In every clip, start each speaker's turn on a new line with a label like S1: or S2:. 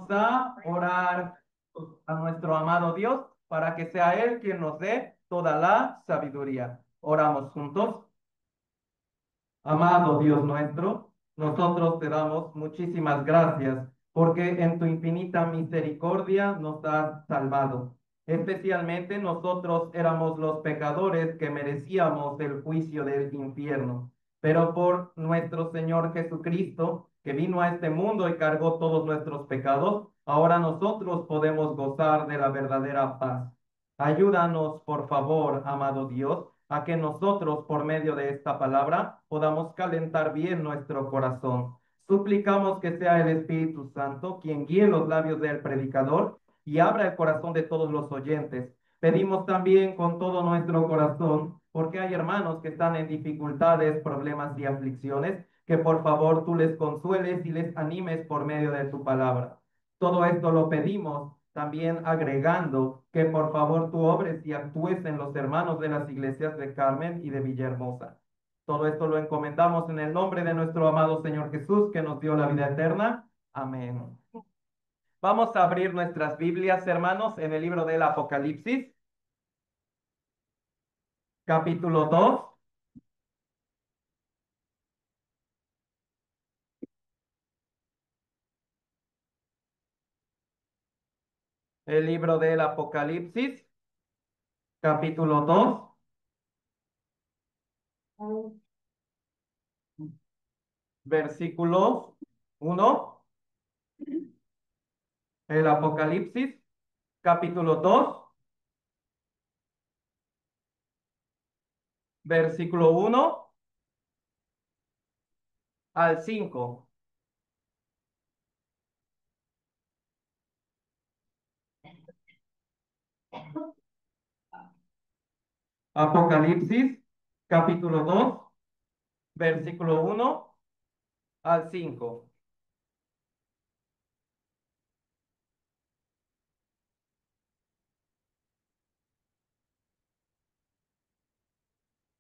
S1: Vamos a orar a nuestro amado Dios para que sea Él quien nos dé toda la sabiduría. Oramos juntos. Amado Dios nuestro, nosotros te damos muchísimas gracias porque en tu infinita misericordia nos has salvado. Especialmente nosotros éramos los pecadores que merecíamos el juicio del infierno, pero por nuestro Señor Jesucristo, que vino a este mundo y cargó todos nuestros pecados, ahora nosotros podemos gozar de la verdadera paz. Ayúdanos, por favor, amado Dios, a que nosotros, por medio de esta palabra, podamos calentar bien nuestro corazón. Suplicamos que sea el Espíritu Santo quien guíe los labios del predicador y abra el corazón de todos los oyentes. Pedimos también con todo nuestro corazón, porque hay hermanos que están en dificultades, problemas y aflicciones, que por favor tú les consueles y les animes por medio de tu palabra. Todo esto lo pedimos también agregando que por favor tú obres y actúes en los hermanos de las iglesias de Carmen y de Villahermosa. Todo esto lo encomendamos en el nombre de nuestro amado Señor Jesús, que nos dio la vida eterna. Amén. Vamos a abrir nuestras Biblias, hermanos, en el libro del Apocalipsis, capítulo 2. El libro del Apocalipsis, capítulo 2, versículos 1. El Apocalipsis, capítulo 2, versículo 1 al 5. Apocalipsis, capítulo 2, versículo 1 al 5.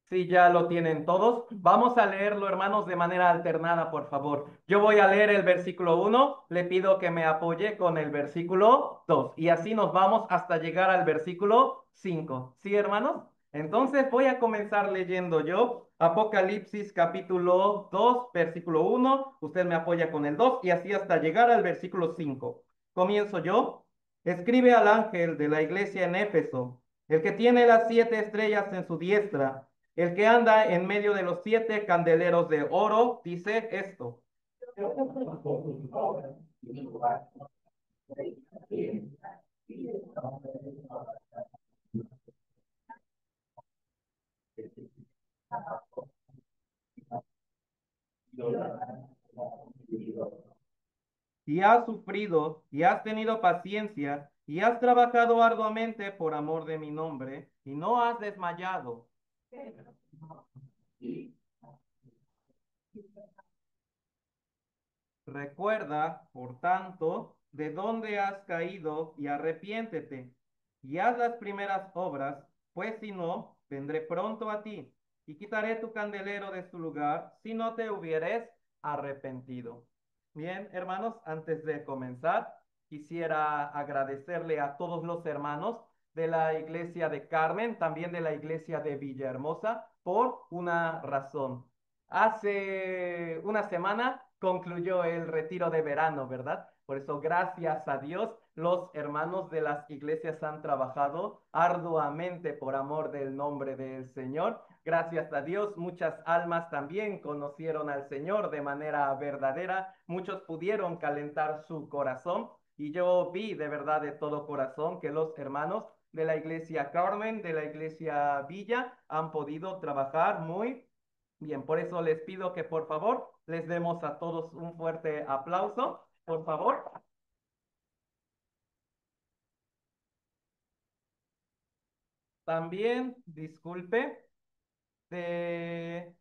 S1: Si ya lo tienen todos, vamos a leerlo, hermanos, de manera alternada, por favor. Yo voy a leer el versículo 1, le pido que me apoye con el versículo 2 y así nos vamos hasta llegar al versículo 5. ¿Sí, hermanos? Entonces voy a comenzar leyendo yo Apocalipsis capítulo 2, versículo 1. Usted me apoya con el 2 y así hasta llegar al versículo 5. Comienzo yo. Escribe al ángel de la iglesia en Éfeso, el que tiene las 7 estrellas en su diestra, el que anda en medio de los 7 candeleros de oro, dice esto. Y has sufrido, y has tenido paciencia, y has trabajado arduamente por amor de mi nombre, y no has desmayado. Recuerda, por tanto, de dónde has caído y arrepiéntete, y haz las primeras obras, pues si no, vendré pronto a ti, y quitaré tu candelero de su lugar, si no te hubieres arrepentido. Bien, hermanos, antes de comenzar, quisiera agradecerle a todos los hermanos de la iglesia de Carmen, también de la iglesia de Villahermosa, por una razón. Hace una semana concluyó el retiro de verano, ¿verdad? Por eso, gracias a Dios, los hermanos de las iglesias han trabajado arduamente por amor del nombre del Señor. Gracias a Dios, muchas almas también conocieron al Señor de manera verdadera. Muchos pudieron calentar su corazón y yo vi de verdad de todo corazón que los hermanos de la iglesia Carmen, de la iglesia Villa, han podido trabajar muy bien. Por eso les pido que por favor les demos a todos un fuerte aplauso, por favor. También, disculpe, de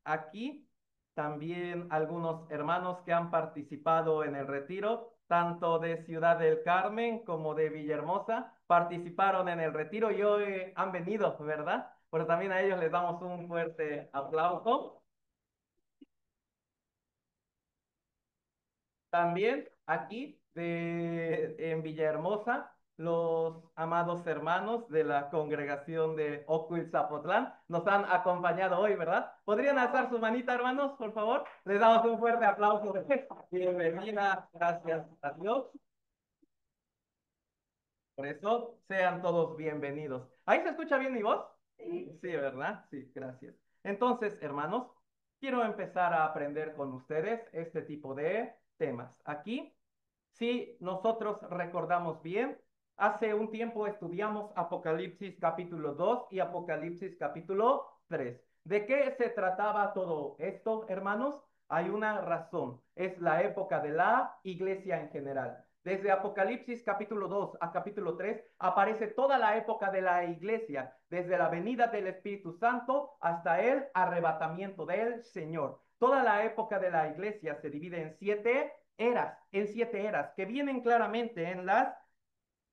S1: aquí, también algunos hermanos que han participado en el retiro, tanto de Ciudad del Carmen como de Villahermosa, participaron en el retiro y hoy han venido, ¿verdad? Pero también a ellos les damos un fuerte aplauso. También aquí en Villahermosa, los amados hermanos de la congregación de Ocuil-Zapotlán nos han acompañado hoy, ¿verdad? ¿Podrían alzar su manita, hermanos, por favor? Les damos un fuerte aplauso de bienvenida, gracias a Dios. Por eso, sean todos bienvenidos. ¿Ahí se escucha bien mi voz? Sí. Sí, ¿verdad? Sí, gracias. Entonces, hermanos, quiero empezar a aprender con ustedes este tipo de temas. Aquí, si nosotros recordamos bien, hace un tiempo estudiamos Apocalipsis capítulo 2 y Apocalipsis capítulo 3. ¿De qué se trataba todo esto, hermanos? Hay una razón. Es la época de la iglesia en general. Desde Apocalipsis capítulo 2 a capítulo 3 aparece toda la época de la iglesia, desde la venida del Espíritu Santo hasta el arrebatamiento del Señor. Toda la época de la iglesia se divide en siete eras, que vienen claramente en las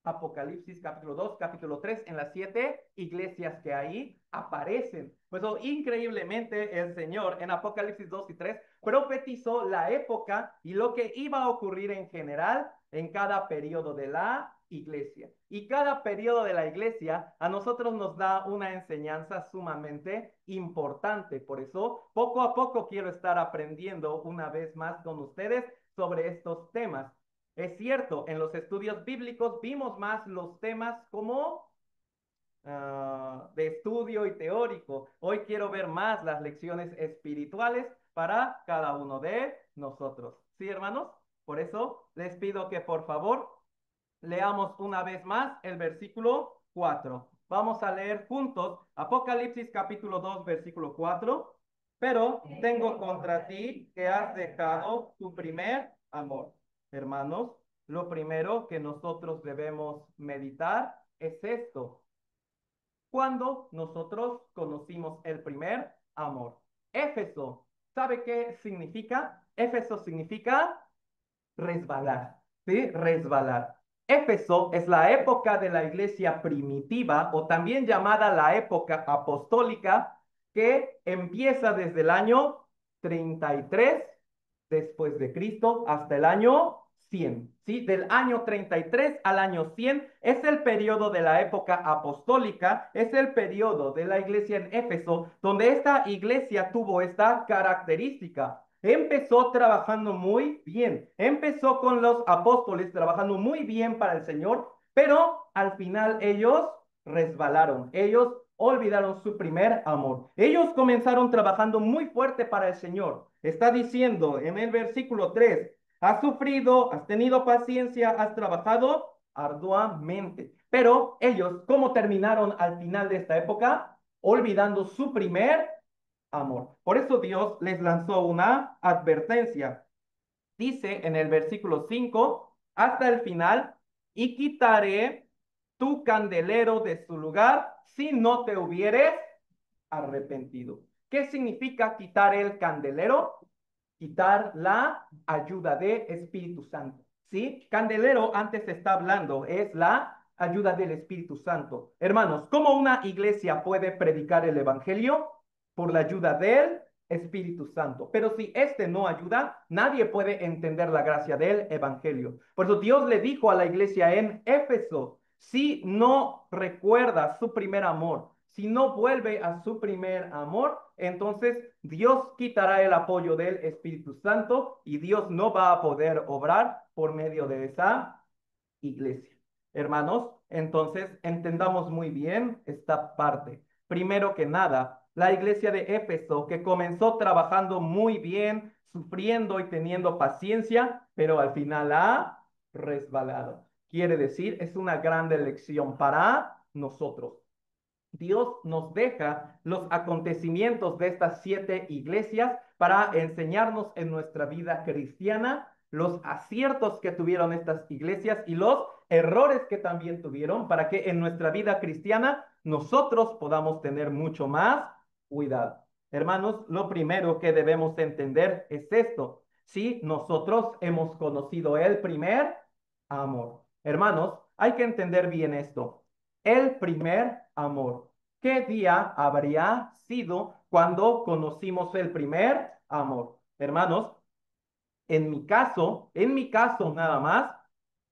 S1: Apocalipsis capítulo 2, capítulo 3, en las siete iglesias que ahí aparecen. Pues increíblemente el Señor en Apocalipsis 2 y 3 profetizó la época y lo que iba a ocurrir en general en cada periodo de la iglesia. Y cada periodo de la iglesia a nosotros nos da una enseñanza sumamente importante. Por eso, poco a poco quiero estar aprendiendo una vez más con ustedes sobre estos temas. Es cierto, en los estudios bíblicos vimos más los temas como de estudio y teórico. Hoy quiero ver más las lecciones espirituales para cada uno de nosotros. ¿Sí, hermanos? Por eso les pido que por favor leamos una vez más el versículo 4. Vamos a leer juntos Apocalipsis capítulo 2, versículo 4. Pero tengo contra ti que has dejado tu primer amor. Hermanos, lo primero que nosotros debemos meditar es esto. Cuando nosotros conocimos el primer amor. Éfeso, ¿sabe qué significa? Éfeso significa resbalar, ¿sí? Resbalar. Éfeso es la época de la iglesia primitiva o también llamada la época apostólica que empieza desde el año 33 después de Cristo hasta el año 100, ¿sí? Del año 33 al año 100 es el periodo de la época apostólica, es el periodo de la iglesia en Éfeso, donde esta iglesia tuvo esta característica. Empezó trabajando muy bien, empezó con los apóstoles trabajando muy bien para el Señor, pero al final ellos resbalaron, ellos olvidaron su primer amor. Ellos comenzaron trabajando muy fuerte para el Señor. Está diciendo en el versículo 3, has sufrido, has tenido paciencia, has trabajado arduamente. Pero ellos, ¿cómo terminaron al final de esta época? Olvidando su primer amor. Por eso Dios les lanzó una advertencia. Dice en el versículo 5 hasta el final, y quitaré tu candelero de su lugar si no te hubieres arrepentido. ¿Qué significa quitar el candelero? Quitar la ayuda de Espíritu Santo. ¿Sí? Candelero antes se está hablando, es la ayuda del Espíritu Santo. Hermanos, ¿cómo una iglesia puede predicar el Evangelio? Por la ayuda del Espíritu Santo. Pero si este no ayuda, nadie puede entender la gracia del Evangelio. Por eso Dios le dijo a la iglesia en Éfeso, si no recuerda su primer amor, si no vuelve a su primer amor, entonces Dios quitará el apoyo del Espíritu Santo y Dios no va a poder obrar por medio de esa iglesia. Hermanos, entonces entendamos muy bien esta parte. Primero que nada, la iglesia de Éfeso, que comenzó trabajando muy bien, sufriendo y teniendo paciencia, pero al final ha resbalado. Quiere decir, es una gran lección para nosotros. Dios nos deja los acontecimientos de estas siete iglesias para enseñarnos en nuestra vida cristiana los aciertos que tuvieron estas iglesias y los errores que también tuvieron para que en nuestra vida cristiana nosotros podamos tener mucho más cuidado. Hermanos, lo primero que debemos entender es esto. Si nosotros hemos conocido el primer amor. Hermanos, hay que entender bien esto. El primer amor. ¿Qué día habría sido cuando conocimos el primer amor? Hermanos, en mi caso nada más,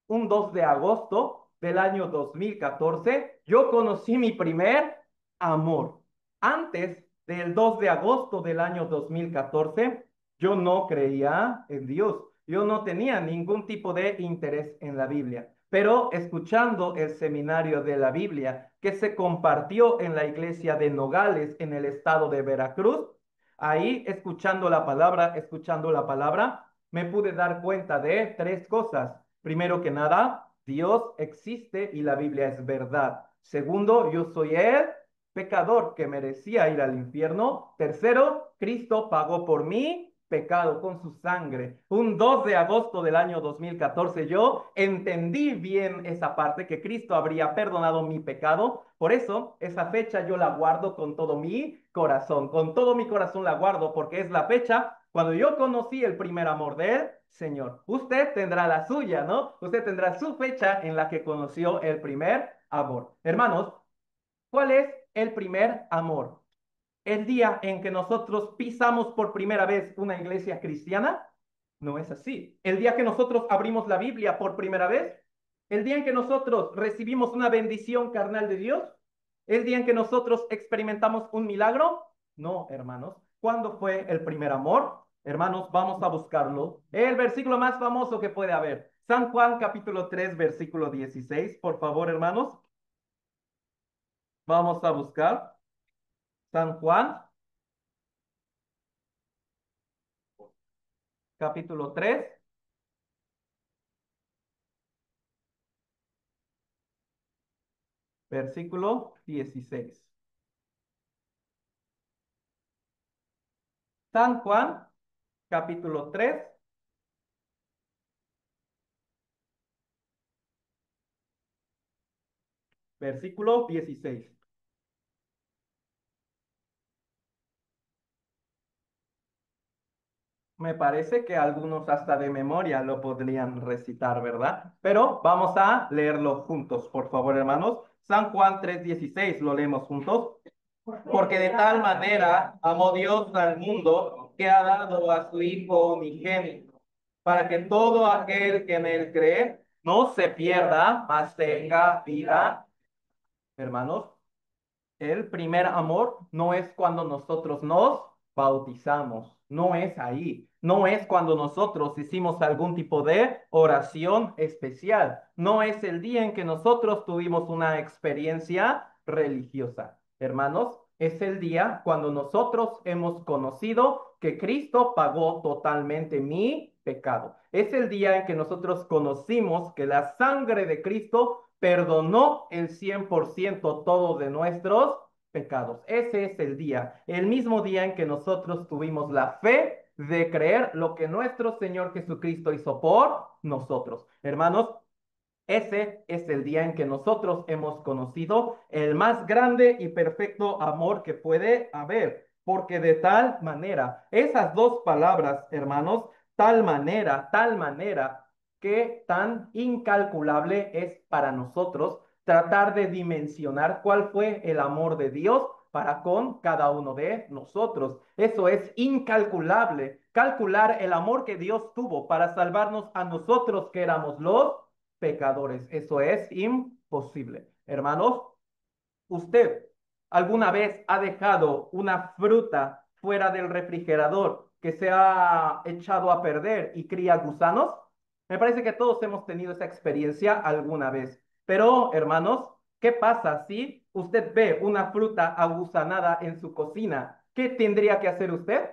S1: un 2 de agosto del año 2014, yo conocí mi primer amor. Antes del 2 de agosto del año 2014, yo no creía en Dios. Yo no tenía ningún tipo de interés en la Biblia. Pero escuchando el seminario de la Biblia que se compartió en la iglesia de Nogales en el estado de Veracruz, ahí escuchando la palabra, me pude dar cuenta de tres cosas. Primero que nada, Dios existe y la Biblia es verdad. Segundo, yo soy el pecador que merecía ir al infierno. Tercero, Cristo pagó por mí pecado con su sangre. Un 2 de agosto del año 2014 yo entendí bien esa parte que Cristo habría perdonado mi pecado. Por eso esa fecha yo la guardo con todo mi corazón la guardo porque es la fecha cuando yo conocí el primer amor del Señor. Usted tendrá la suya, ¿no? Usted tendrá su fecha en la que conoció el primer amor. Hermanos, ¿cuál es el primer amor? El día en que nosotros pisamos por primera vez una iglesia cristiana, no es así. El día que nosotros abrimos la Biblia por primera vez, el día en que nosotros recibimos una bendición carnal de Dios, el día en que nosotros experimentamos un milagro, no, hermanos. ¿Cuándo fue el primer amor? Hermanos, vamos a buscarlo. El versículo más famoso que puede haber. San Juan capítulo 3 versículo 16. Por favor, hermanos, vamos a buscar San Juan capítulo 3 versículo 16. San Juan, capítulo 3 versículo 16. Me parece que algunos hasta de memoria lo podrían recitar, ¿verdad? Pero vamos a leerlo juntos, por favor, hermanos. San Juan 3:16, lo leemos juntos. Porque de tal manera amó Dios al mundo que ha dado a su Hijo unigénito, para que todo aquel que en él cree no se pierda, mas tenga vida. Hermanos, el primer amor no es cuando nosotros nos bautizamos, no es ahí, no es cuando nosotros hicimos algún tipo de oración especial, no es el día en que nosotros tuvimos una experiencia religiosa. Hermanos, es el día cuando nosotros hemos conocido que Cristo pagó totalmente mi pecado. Es el día en que nosotros conocimos que la sangre de Cristo perdonó el 100% todo de nuestros pecados. Ese es el mismo día en que nosotros tuvimos la fe de creer lo que nuestro Señor Jesucristo hizo por nosotros. Hermanos, ese es el día en que nosotros hemos conocido el más grande y perfecto amor que puede haber, porque de tal manera, esas dos palabras, hermanos, tal manera, que tan incalculable es para nosotros tratar de dimensionar cuál fue el amor de Dios para con cada uno de nosotros. Eso es incalculable. Calcular el amor que Dios tuvo para salvarnos a nosotros que éramos los pecadores. Eso es imposible. Hermanos, ¿usted alguna vez ha dejado una fruta fuera del refrigerador que se ha echado a perder y cría gusanos? Me parece que todos hemos tenido esa experiencia alguna vez. Pero, hermanos, ¿qué pasa si usted ve una fruta agusanada en su cocina? ¿Qué tendría que hacer usted?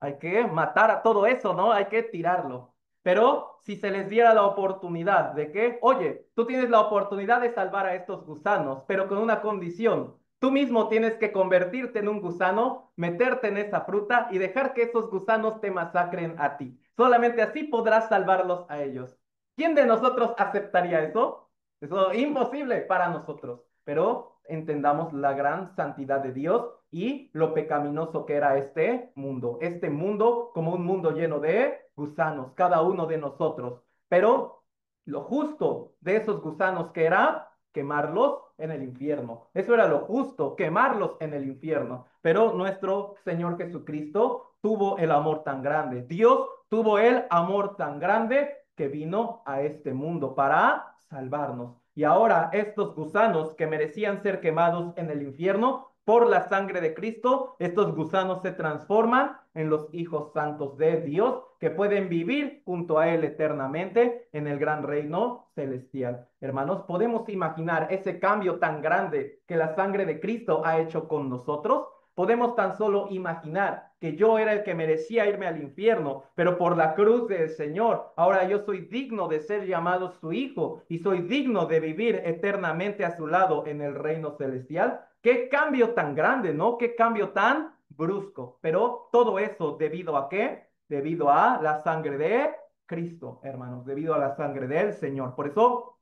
S1: Hay que matar a todo eso, ¿no? Hay que tirarlo. Pero si se les diera la oportunidad de que, oye, tú tienes la oportunidad de salvar a estos gusanos, pero con una condición. Tú mismo tienes que convertirte en un gusano, meterte en esa fruta y dejar que esos gusanos te masacren a ti. Solamente así podrás salvarlos a ellos. ¿Quién de nosotros aceptaría eso? Eso es imposible para nosotros. Pero entendamos la gran santidad de Dios y lo pecaminoso que era este mundo como un mundo lleno de gusanos, cada uno de nosotros. Pero lo justo de esos gusanos que era quemarlos en el infierno. Eso era lo justo, quemarlos en el infierno. Pero nuestro Señor Jesucristo tuvo el amor tan grande. Dios tuvo el amor tan grande que vino a este mundo para salvarnos. Y ahora estos gusanos que merecían ser quemados en el infierno por la sangre de Cristo, estos gusanos se transforman en los hijos santos de Dios que pueden vivir junto a Él eternamente en el gran reino celestial. Hermanos, ¿podemos imaginar ese cambio tan grande que la sangre de Cristo ha hecho con nosotros? Podemos tan solo imaginar que yo era el que merecía irme al infierno, pero por la cruz del Señor, ahora yo soy digno de ser llamado su hijo y soy digno de vivir eternamente a su lado en el reino celestial. Qué cambio tan grande, ¿no? Qué cambio tan brusco. Pero todo eso debido a qué? Debido a la sangre de Cristo, hermanos, debido a la sangre del Señor. Por eso,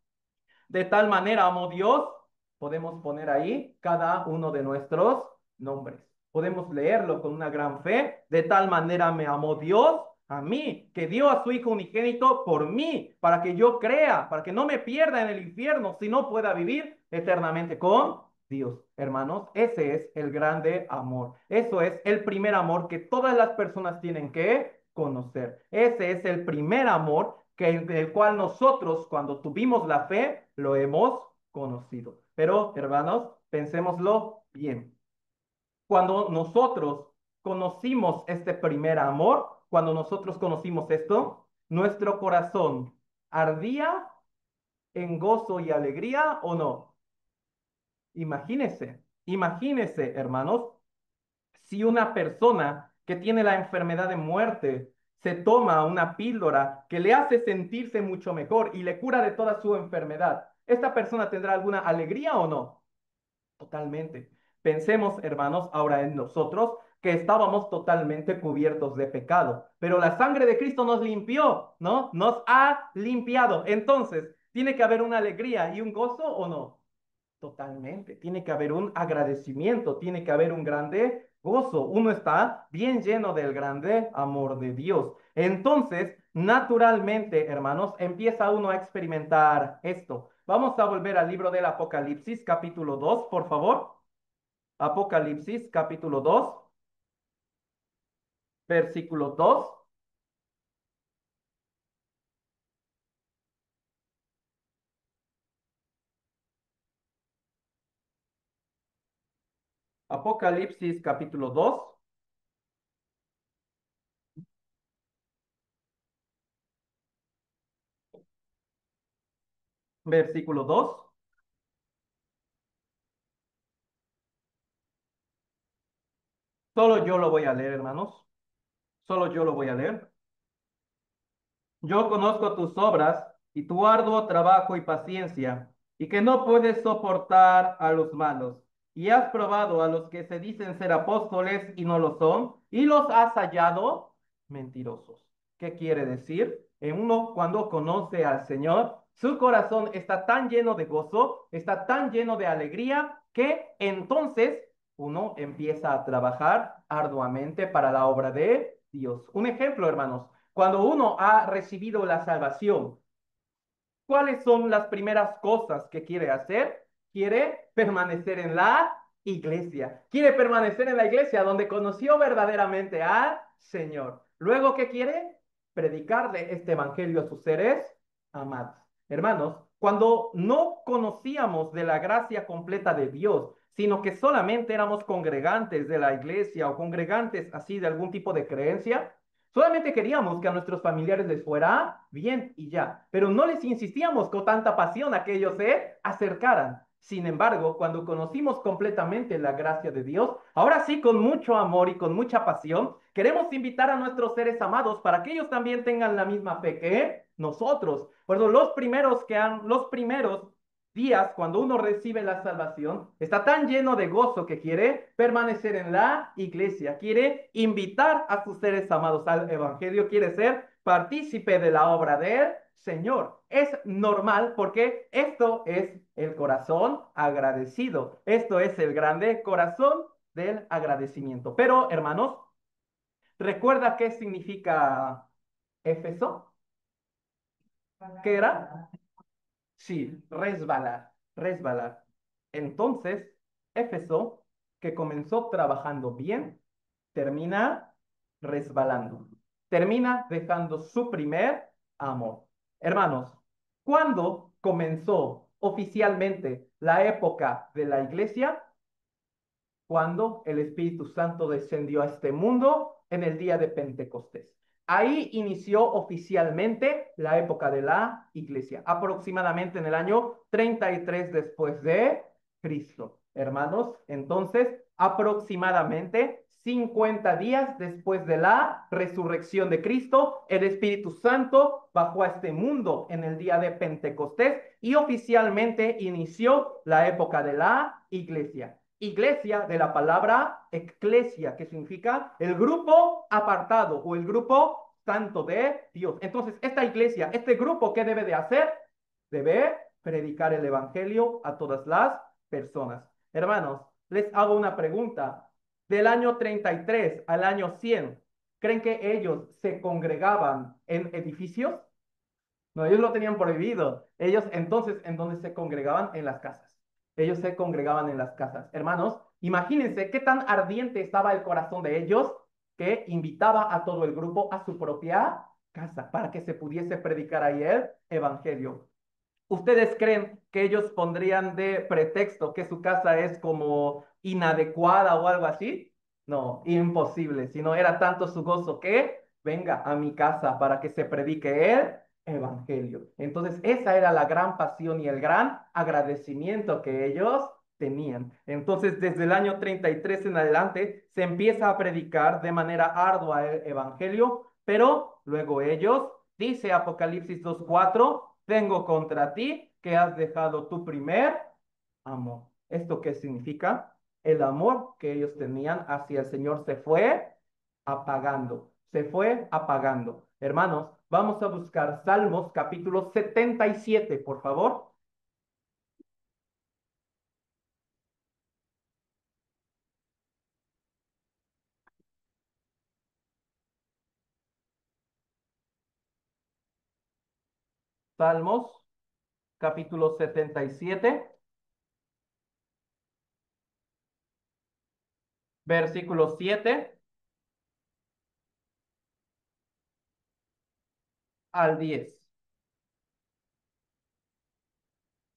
S1: de tal manera amó Dios, podemos poner ahí cada uno de nuestros nombres. Podemos leerlo con una gran fe. De tal manera me amó Dios a mí, que dio a su Hijo unigénito por mí, para que yo crea, para que no me pierda en el infierno, sino pueda vivir eternamente con Dios. Hermanos, ese es el grande amor. Eso es el primer amor que todas las personas tienen que conocer. Ese es el primer amor del cual nosotros, cuando tuvimos la fe, lo hemos conocido. Pero, hermanos, pensémoslo bien. Cuando nosotros conocimos este primer amor, cuando nosotros conocimos esto, nuestro corazón ardía en gozo y alegría o no. Imagínese, imagínese, hermanos, si una persona que tiene la enfermedad de muerte se toma una píldora que le hace sentirse mucho mejor y le cura de toda su enfermedad, ¿esta persona tendrá alguna alegría o no? Totalmente. Pensemos, hermanos, ahora en nosotros que estábamos totalmente cubiertos de pecado, pero la sangre de Cristo nos limpió, ¿no? Nos ha limpiado. Entonces, ¿tiene que haber una alegría y un gozo o no? Totalmente. Tiene que haber un agradecimiento, tiene que haber un grande gozo. Uno está bien lleno del grande amor de Dios. Entonces, naturalmente, hermanos, empieza uno a experimentar esto. Vamos a volver al libro del Apocalipsis, capítulo 2, por favor. Apocalipsis, capítulo 2, versículo 2. Apocalipsis, capítulo 2, versículo 2. Solo yo lo voy a leer, hermanos. Solo yo lo voy a leer. Yo conozco tus obras y tu arduo trabajo y paciencia, y que no puedes soportar a los malos. Y has probado a los que se dicen ser apóstoles y no lo son, y los has hallado mentirosos. ¿Qué quiere decir? Uno cuando conoce al Señor, su corazón está tan lleno de gozo, está tan lleno de alegría, que entonces uno empieza a trabajar arduamente para la obra de Dios. Un ejemplo, hermanos. Cuando uno ha recibido la salvación, ¿cuáles son las primeras cosas que quiere hacer? Quiere permanecer en la iglesia. Quiere permanecer en la iglesia donde conoció verdaderamente al Señor. Luego, ¿qué quiere? Predicarle este evangelio a sus seres amados. Hermanos, cuando no conocíamos de la gracia completa de Dios, sino que solamente éramos congregantes de la iglesia o congregantes así de algún tipo de creencia, solamente queríamos que a nuestros familiares les fuera bien y ya, pero no les insistíamos con tanta pasión a que ellos se acercaran. Sin embargo, cuando conocimos completamente la gracia de Dios, ahora sí, con mucho amor y con mucha pasión, queremos invitar a nuestros seres amados para que ellos también tengan la misma fe que nosotros. Por eso los primeros días, cuando uno recibe la salvación, está tan lleno de gozo que quiere permanecer en la iglesia, quiere invitar a sus seres amados al evangelio, quiere ser partícipe de la obra del Señor. Es normal porque esto es el corazón agradecido. Esto es el grande corazón del agradecimiento. Pero, hermanos, ¿recuerda qué significa Éfeso? ¿Qué era? Sí, resbalar, resbalar. Entonces, Éfeso, que comenzó trabajando bien, termina resbalando, termina dejando su primer amor. Hermanos, ¿cuándo comenzó oficialmente la época de la iglesia? Cuando el Espíritu Santo descendió a este mundo en el día de Pentecostés. Ahí inició oficialmente la época de la iglesia, aproximadamente en el año 33 después de Cristo. Hermanos, entonces, aproximadamente 50 días después de la resurrección de Cristo, el Espíritu Santo bajó a este mundo en el día de Pentecostés y oficialmente inició la época de la iglesia. Iglesia de la palabra eclesia, que significa el grupo apartado o el grupo santo de Dios. Entonces, esta iglesia, este grupo, ¿qué debe de hacer? Debe predicar el evangelio a todas las personas. Hermanos, les hago una pregunta. Del año 33 al año 100, ¿creen que ellos se congregaban en edificios? No, ellos lo tenían prohibido. Ellos entonces, ¿en dónde se congregaban? En las casas. Ellos se congregaban en las casas. Hermanos, imagínense qué tan ardiente estaba el corazón de ellos que invitaba a todo el grupo a su propia casa para que se pudiese predicar ahí el evangelio. ¿Ustedes creen que ellos pondrían de pretexto que su casa es como inadecuada o algo así? No, imposible, sino era tanto su gozo que venga a mi casa para que se predique el evangelio. Entonces, esa era la gran pasión y el gran agradecimiento que ellos tenían. Entonces, desde el año 33 en adelante, se empieza a predicar de manera ardua el evangelio, pero luego ellos, dice Apocalipsis 2:4, tengo contra ti que has dejado tu primer amor. ¿Esto qué significa? El amor que ellos tenían hacia el Señor se fue apagando, se fue apagando. Hermanos, vamos a buscar Salmos capítulo 77, por favor. Salmos capítulo 77, versículo 7 al 10.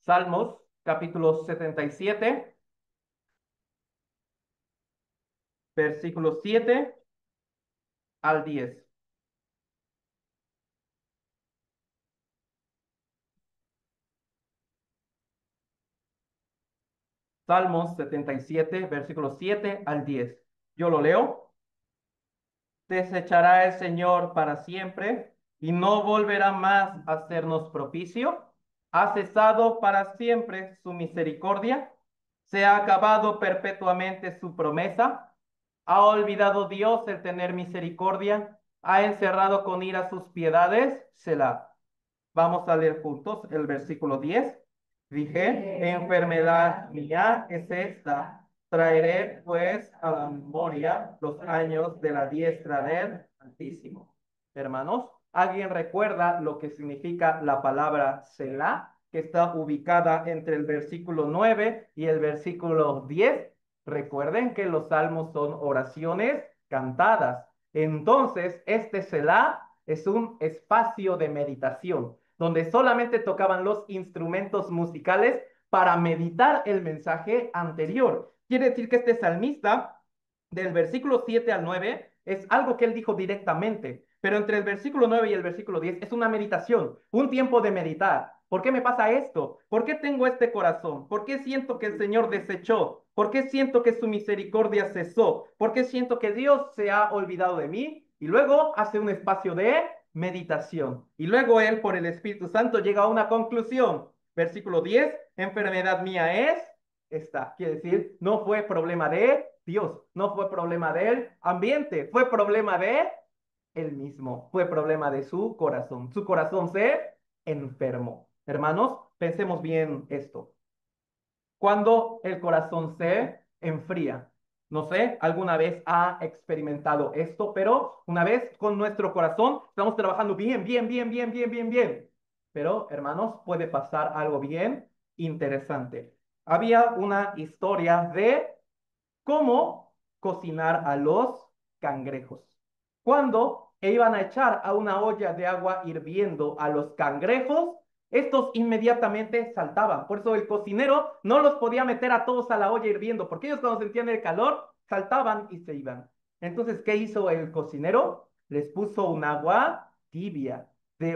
S1: Salmos capítulo 77, versículo 7 al 10. Salmos 77, versículos 7 al 10. Yo lo leo. Desechará el Señor para siempre y no volverá más a hacernos propicio. Ha cesado para siempre su misericordia. Se ha acabado perpetuamente su promesa. Ha olvidado Dios el tener misericordia. Ha encerrado con ira sus piedades. Selah. Vamos a leer juntos el versículo 10. Dije, enfermedad mía es esta. Traeré pues a la memoria los años de la diestra del Altísimo. Hermanos, ¿alguien recuerda lo que significa la palabra Selah, que está ubicada entre el versículo 9 y el versículo 10? Recuerden que los salmos son oraciones cantadas. Entonces, este Selah es un espacio de meditación donde solamente tocaban los instrumentos musicales para meditar el mensaje anterior. Quiere decir que este salmista, del versículo 7 al 9, es algo que él dijo directamente, pero entre el versículo 9 y el versículo 10 es una meditación, un tiempo de meditar. ¿Por qué me pasa esto? ¿Por qué tengo este corazón? ¿Por qué siento que el Señor desechó? ¿Por qué siento que su misericordia cesó? ¿Por qué siento que Dios se ha olvidado de mí? Y luego hace un espacio de meditación. Y luego él, por el Espíritu Santo, llega a una conclusión. Versículo 10, enfermedad mía es esta. Quiere decir, no fue problema de Dios, no fue problema del ambiente, fue problema de él mismo, fue problema de su corazón. Su corazón se enfermó. Hermanos, pensemos bien esto. Cuando el corazón se enfría, no sé, alguna vez ha experimentado esto, pero una vez con nuestro corazón estamos trabajando bien, bien, bien, bien, bien, bien, bien. Pero, hermanos, puede pasar algo bien interesante. Había una historia de cómo cocinar a los cangrejos. Cuando e iban a echar a una olla de agua hirviendo a los cangrejos, estos inmediatamente saltaban. Por eso el cocinero no los podía meter a todos a la olla hirviendo, porque ellos cuando sentían el calor, saltaban y se iban. Entonces, ¿qué hizo el cocinero? Les puso un agua tibia,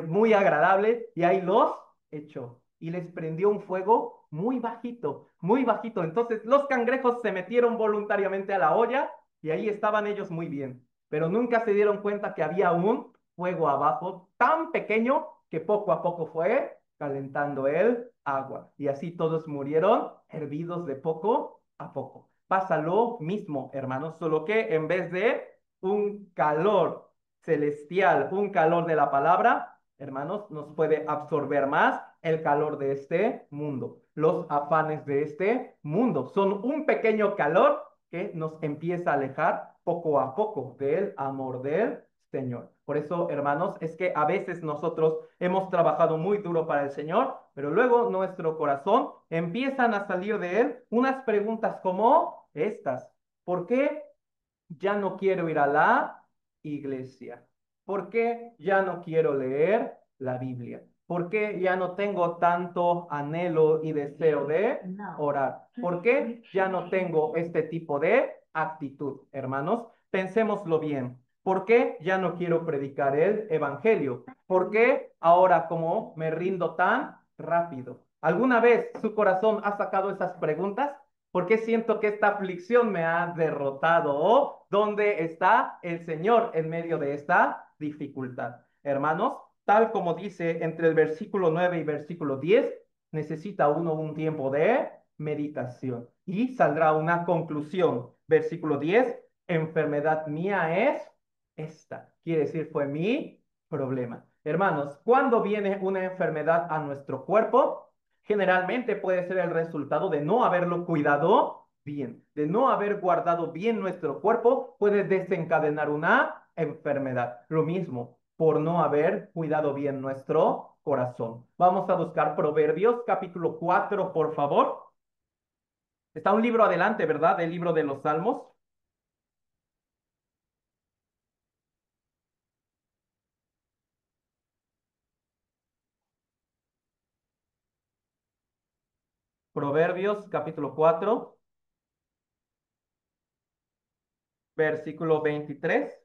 S1: muy agradable, y ahí los echó. Y les prendió un fuego muy bajito, muy bajito. Entonces los cangrejos se metieron voluntariamente a la olla y ahí estaban ellos muy bien. Pero nunca se dieron cuenta que había un fuego abajo tan pequeño que poco a poco fue calentando el agua. Y así todos murieron hervidos de poco a poco. Pasa lo mismo, hermanos, solo que en vez de un calor celestial, un calor de la palabra, hermanos, nos puede absorber más el calor de este mundo. Los afanes de este mundo son un pequeño calor que nos empieza a alejar poco a poco del amor del Señor. Por eso, hermanos, es que a veces nosotros hemos trabajado muy duro para el Señor, pero luego nuestro corazón empiezan a salir de él unas preguntas como estas. ¿Por qué ya no quiero ir a la iglesia? ¿Por qué ya no quiero leer la Biblia? ¿Por qué ya no tengo tanto anhelo y deseo de orar? ¿Por qué ya no tengo este tipo de actitud, hermanos? Pensémoslo bien. ¿Por qué ya no quiero predicar el evangelio? ¿Por qué ahora como me rindo tan rápido? ¿Alguna vez su corazón ha sacado esas preguntas? ¿Por qué siento que esta aflicción me ha derrotado? ¿O dónde está el Señor en medio de esta dificultad? Hermanos, tal como dice entre el versículo 9 y versículo 10, necesita uno un tiempo de meditación y saldrá una conclusión. Versículo 10, enfermedad mía es esta. Quiere decir, fue mi problema. Hermanos, cuando viene una enfermedad a nuestro cuerpo, generalmente puede ser el resultado de no haberlo cuidado bien, de no haber guardado bien nuestro cuerpo, puede desencadenar una enfermedad. Lo mismo, por no haber cuidado bien nuestro corazón. Vamos a buscar Proverbios capítulo 4, por favor. Está un libro adelante, ¿verdad? El libro de los Salmos. Proverbios capítulo 4, versículo 23.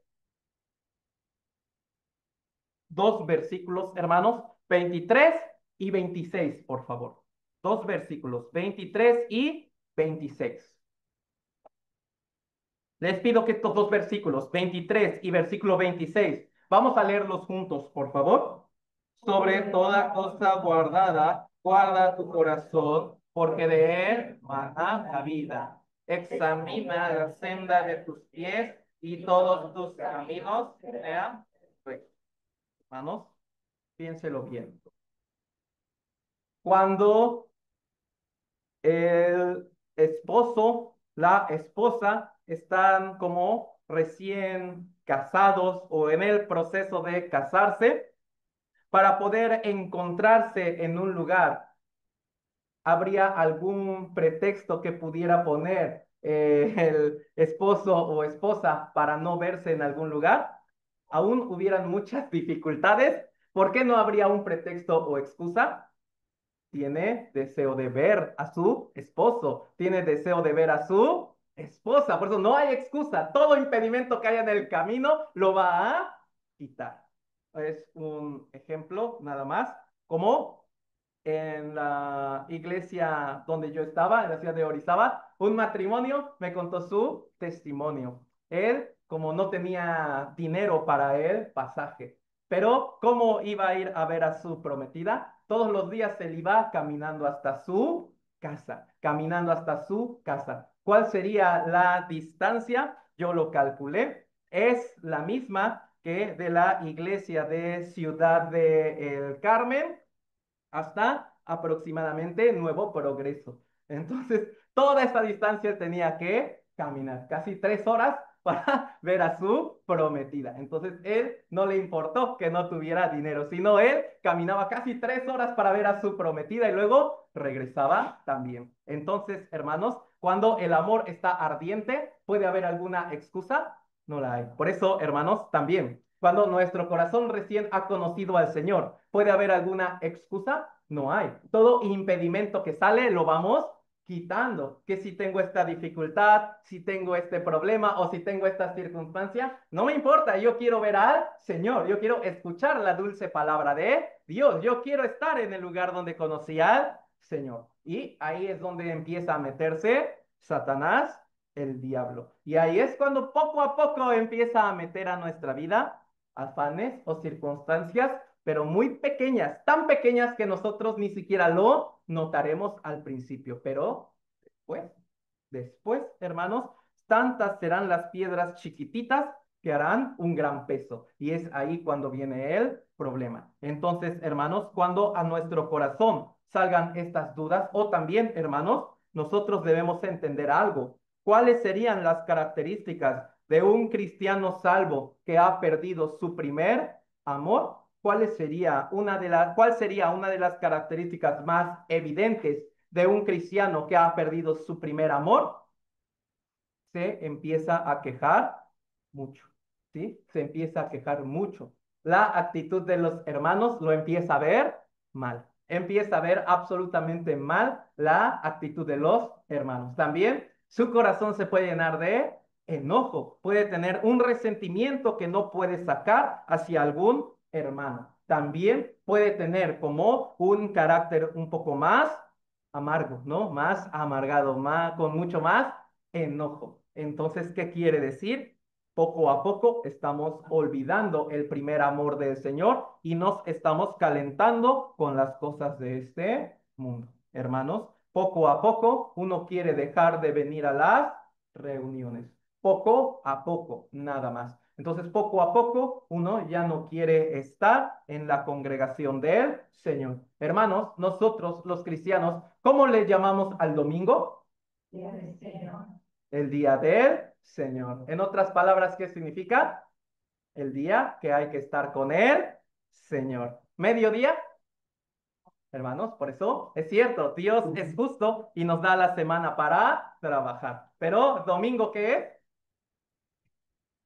S1: Dos versículos, hermanos, 23 y 26, por favor. Dos versículos, 23 y 26. Les pido que estos dos versículos, 23 y versículo 26, vamos a leerlos juntos, por favor. Sobre toda cosa guardada, guarda tu corazón, porque de él mana la vida. Examina la senda de tus pies y todos tus caminos sean rectos. Hermanos, piénselo bien. Cuando el esposo, la esposa están como recién casados o en el proceso de casarse, para poder encontrarse en un lugar, ¿habría algún pretexto que pudiera poner el esposo o esposa para no verse en algún lugar? Aún hubieran muchas dificultades. ¿Por qué no habría un pretexto o excusa? Tiene deseo de ver a su esposo, tiene deseo de ver a su esposa. Por eso no hay excusa. Todo impedimento que haya en el camino lo va a quitar. Es un ejemplo nada más, como en la iglesia donde yo estaba, en la ciudad de Orizaba, un matrimonio me contó su testimonio. Él, como no tenía dinero para el pasaje, pero ¿cómo iba a ir a ver a su prometida? Todos los días él iba caminando hasta su casa, caminando hasta su casa. ¿Cuál sería la distancia? Yo lo calculé. Es la misma que de la iglesia de Ciudad de El Carmen hasta aproximadamente Nuevo Progreso. Entonces, toda esta distancia tenía que caminar, casi 3 horas para ver a su prometida. Entonces, él no le importó que no tuviera dinero, sino él caminaba casi 3 horas para ver a su prometida y luego regresaba también. Entonces, hermanos, cuando el amor está ardiente, ¿puede haber alguna excusa? No la hay. Por eso, hermanos, también Cuando nuestro corazón recién ha conocido al Señor, ¿puede haber alguna excusa? No hay. Todo impedimento que sale lo vamos quitando. Que si tengo esta dificultad, si tengo este problema o si tengo esta circunstancia, no me importa. Yo quiero ver al Señor. Yo quiero escuchar la dulce palabra de Dios. Yo quiero estar en el lugar donde conocí al Señor. Y ahí es donde empieza a meterse Satanás, el diablo. Y ahí es cuando poco a poco empieza a meter a nuestra vida afanes o circunstancias, pero muy pequeñas, tan pequeñas que nosotros ni siquiera lo notaremos al principio, pero después, hermanos, tantas serán las piedras chiquititas que harán un gran peso. Y es ahí cuando viene el problema. Entonces, hermanos, cuando a nuestro corazón salgan estas dudas, o también, hermanos, nosotros debemos entender algo. ¿Cuáles serían las características de un cristiano salvo que ha perdido su primer amor? ¿Cuál sería una de las características más evidentes de un cristiano que ha perdido su primer amor? Se empieza a quejar mucho, ¿sí? Se empieza a quejar mucho. La actitud de los hermanos lo empieza a ver mal. Empieza a ver absolutamente mal la actitud de los hermanos. También su corazón se puede llenar de enojo, puede tener un resentimiento que no puede sacar hacia algún hermano. También puede tener como un carácter un poco más amargo, ¿no? Más amargado, más, con mucho más enojo. Entonces, ¿qué quiere decir? Poco a poco estamos olvidando el primer amor del Señor y nos estamos calentando con las cosas de este mundo. Hermanos, poco a poco uno quiere dejar de venir a las reuniones. Poco a poco, nada más. Entonces, poco a poco uno ya no quiere estar en la congregación del Señor. Hermanos, nosotros los cristianos, ¿cómo le llamamos al domingo? El día del Señor. En otras palabras, ¿qué significa? El día que hay que estar con el Señor. Mediodía, hermanos, por eso es cierto, Dios es justo y nos da la semana para trabajar. Pero domingo, ¿qué es?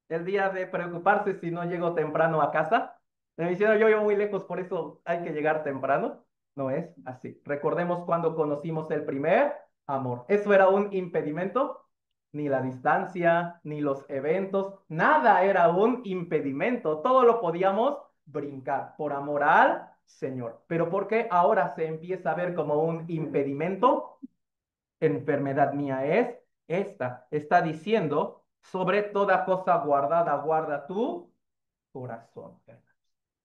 S1: El día de preocuparse si no llego temprano a casa. Me dijeron, yo vivo muy lejos, por eso hay que llegar temprano. No es así. Recordemos cuando conocimos el primer amor. ¿Eso era un impedimento? Ni la distancia, ni los eventos, nada era un impedimento. Todo lo podíamos brincar por amor al Señor. Pero ¿por qué ahora se empieza a ver como un impedimento? Enfermedad mía es esta. Está diciendo, sobre toda cosa guardada, guarda tu corazón.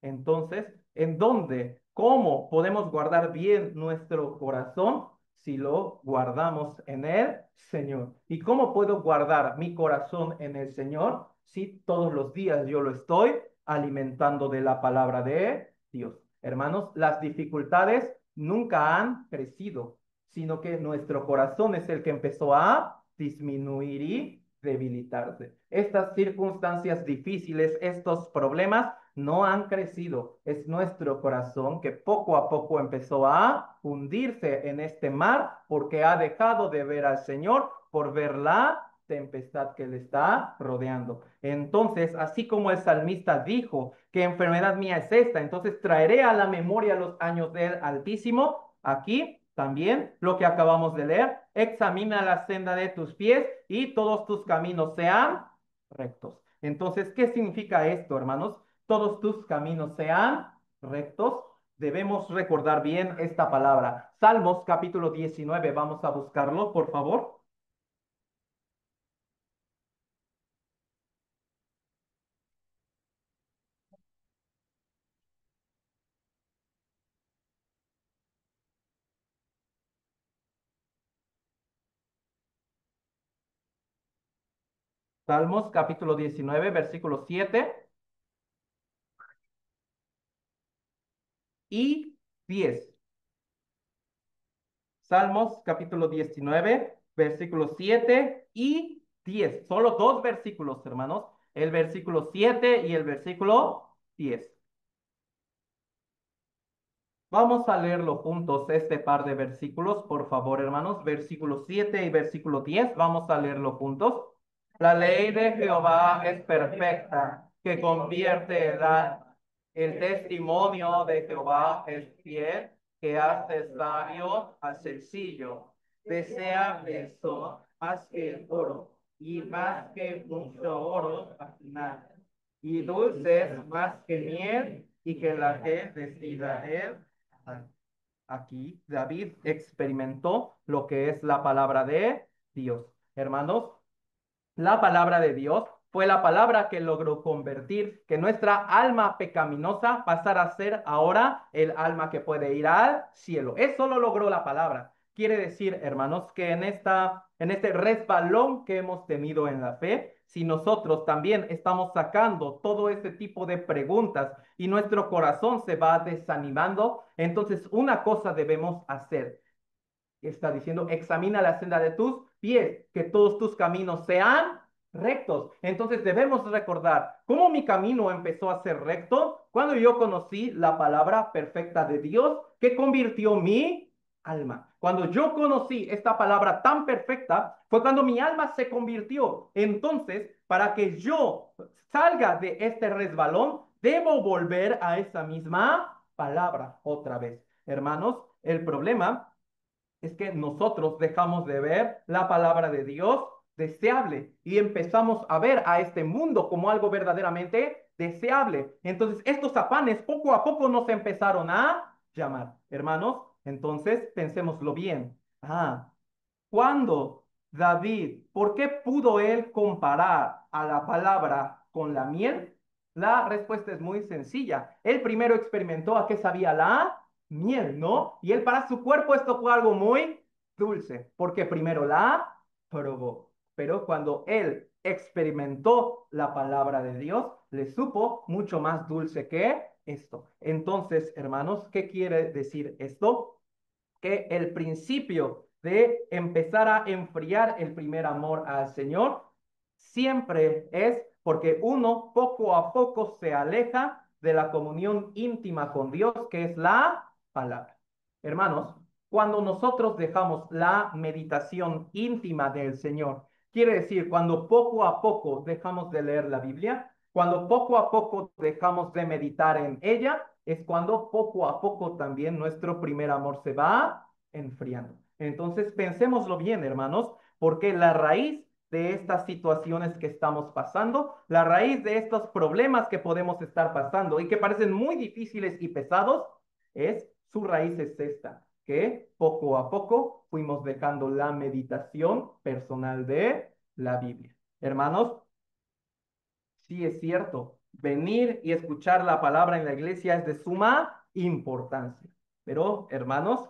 S1: Entonces, ¿en dónde? ¿Cómo podemos guardar bien nuestro corazón si lo guardamos en el Señor? ¿Y cómo puedo guardar mi corazón en el Señor si todos los días yo lo estoy alimentando de la palabra de Dios? Hermanos, las dificultades nunca han crecido, sino que nuestro corazón es el que empezó a disminuir y debilitarse. Estas circunstancias difíciles, estos problemas, no han crecido. Es nuestro corazón que poco a poco empezó a hundirse en este mar porque ha dejado de ver al Señor por ver la tempestad que le está rodeando. Entonces, así como el salmista dijo que enfermedad mía es esta, entonces traeré a la memoria los años del Altísimo. Aquí también lo que acabamos de leer, examina la senda de tus pies y todos tus caminos sean rectos. Entonces, ¿qué significa esto, hermanos? Todos tus caminos sean rectos. Debemos recordar bien esta palabra. Salmos capítulo 19, vamos a buscarlo, por favor. Salmos capítulo 19, versículo 7 y 10. Salmos capítulo 19, versículos 7 y 10. Solo dos versículos, hermanos. El versículo 7 y el versículo 10. Vamos a leerlo juntos, este par de versículos, por favor, hermanos. Versículo 7 y versículo 10. Vamos a leerlo juntos. La ley de Jehová es perfecta, que convierte el alma. El testimonio de Jehová es fiel, que hace sabio al sencillo. Desea eso más que el oro, y más que mucho oro afinado, y dulces más que miel, y que la que decida él. Aquí David experimentó lo que es la palabra de Dios. Hermanos, la palabra de Dios fue la palabra que logró convertir que nuestra alma pecaminosa pasara a ser ahora el alma que puede ir al cielo. Eso lo logró la palabra. Quiere decir, hermanos, que en este resbalón que hemos tenido en la fe, si nosotros también estamos sacando todo ese tipo de preguntas y nuestro corazón se va desanimando, entonces una cosa debemos hacer. Está diciendo, examina la senda de tus pies, que todos tus caminos sean rectos. Entonces debemos recordar cómo mi camino empezó a ser recto cuando yo conocí la palabra perfecta de Dios que convirtió mi alma. Cuando yo conocí esta palabra tan perfecta, fue cuando mi alma se convirtió. Entonces, para que yo salga de este resbalón, debo volver a esa misma palabra otra vez. Hermanos, el problema es que nosotros dejamos de ver la palabra de Dios deseable y empezamos a ver a este mundo como algo verdaderamente deseable. Entonces, estos afanes poco a poco nos empezaron a llamar. Hermanos, entonces pensémoslo bien. ¿Cuándo David, por qué pudo él comparar a la palabra con la miel? La respuesta es muy sencilla. Él primero experimentó a qué sabía la miel, ¿no? Y él para su cuerpo esto fue algo muy dulce, porque primero la probó. Pero cuando él experimentó la palabra de Dios, le supo mucho más dulce que esto. Entonces, hermanos, ¿qué quiere decir esto? Que el principio de empezar a enfriar el primer amor al Señor siempre es porque uno poco a poco se aleja de la comunión íntima con Dios, que es la palabra. Hermanos, cuando nosotros dejamos la meditación íntima del Señor, quiere decir cuando poco a poco dejamos de leer la Biblia, cuando poco a poco dejamos de meditar en ella, es cuando poco a poco también nuestro primer amor se va enfriando. Entonces, pensémoslo bien, hermanos, porque la raíz de estas situaciones que estamos pasando, la raíz de estos problemas que podemos estar pasando y que parecen muy difíciles y pesados, su raíz es esta, que poco a poco fuimos dejando la meditación personal de la Biblia. Hermanos, sí es cierto, venir y escuchar la palabra en la iglesia es de suma importancia. Pero, hermanos,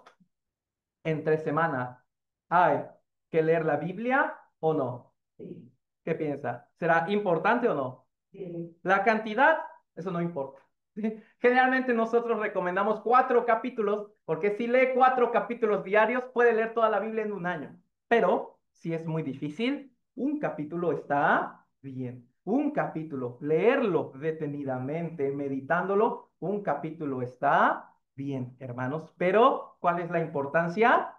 S1: entre semana, ¿hay que leer la Biblia o no? Sí. ¿Qué piensa? ¿Será importante o no? Sí. La cantidad, eso no importa. ¿Sí? Generalmente nosotros recomendamos 4 capítulos, porque si lee 4 capítulos diarios, puede leer toda la Biblia en un año. Pero si es muy difícil, un capítulo está bien. Un capítulo, leerlo detenidamente, meditándolo, un capítulo está bien, hermanos. Pero, ¿cuál es la importancia?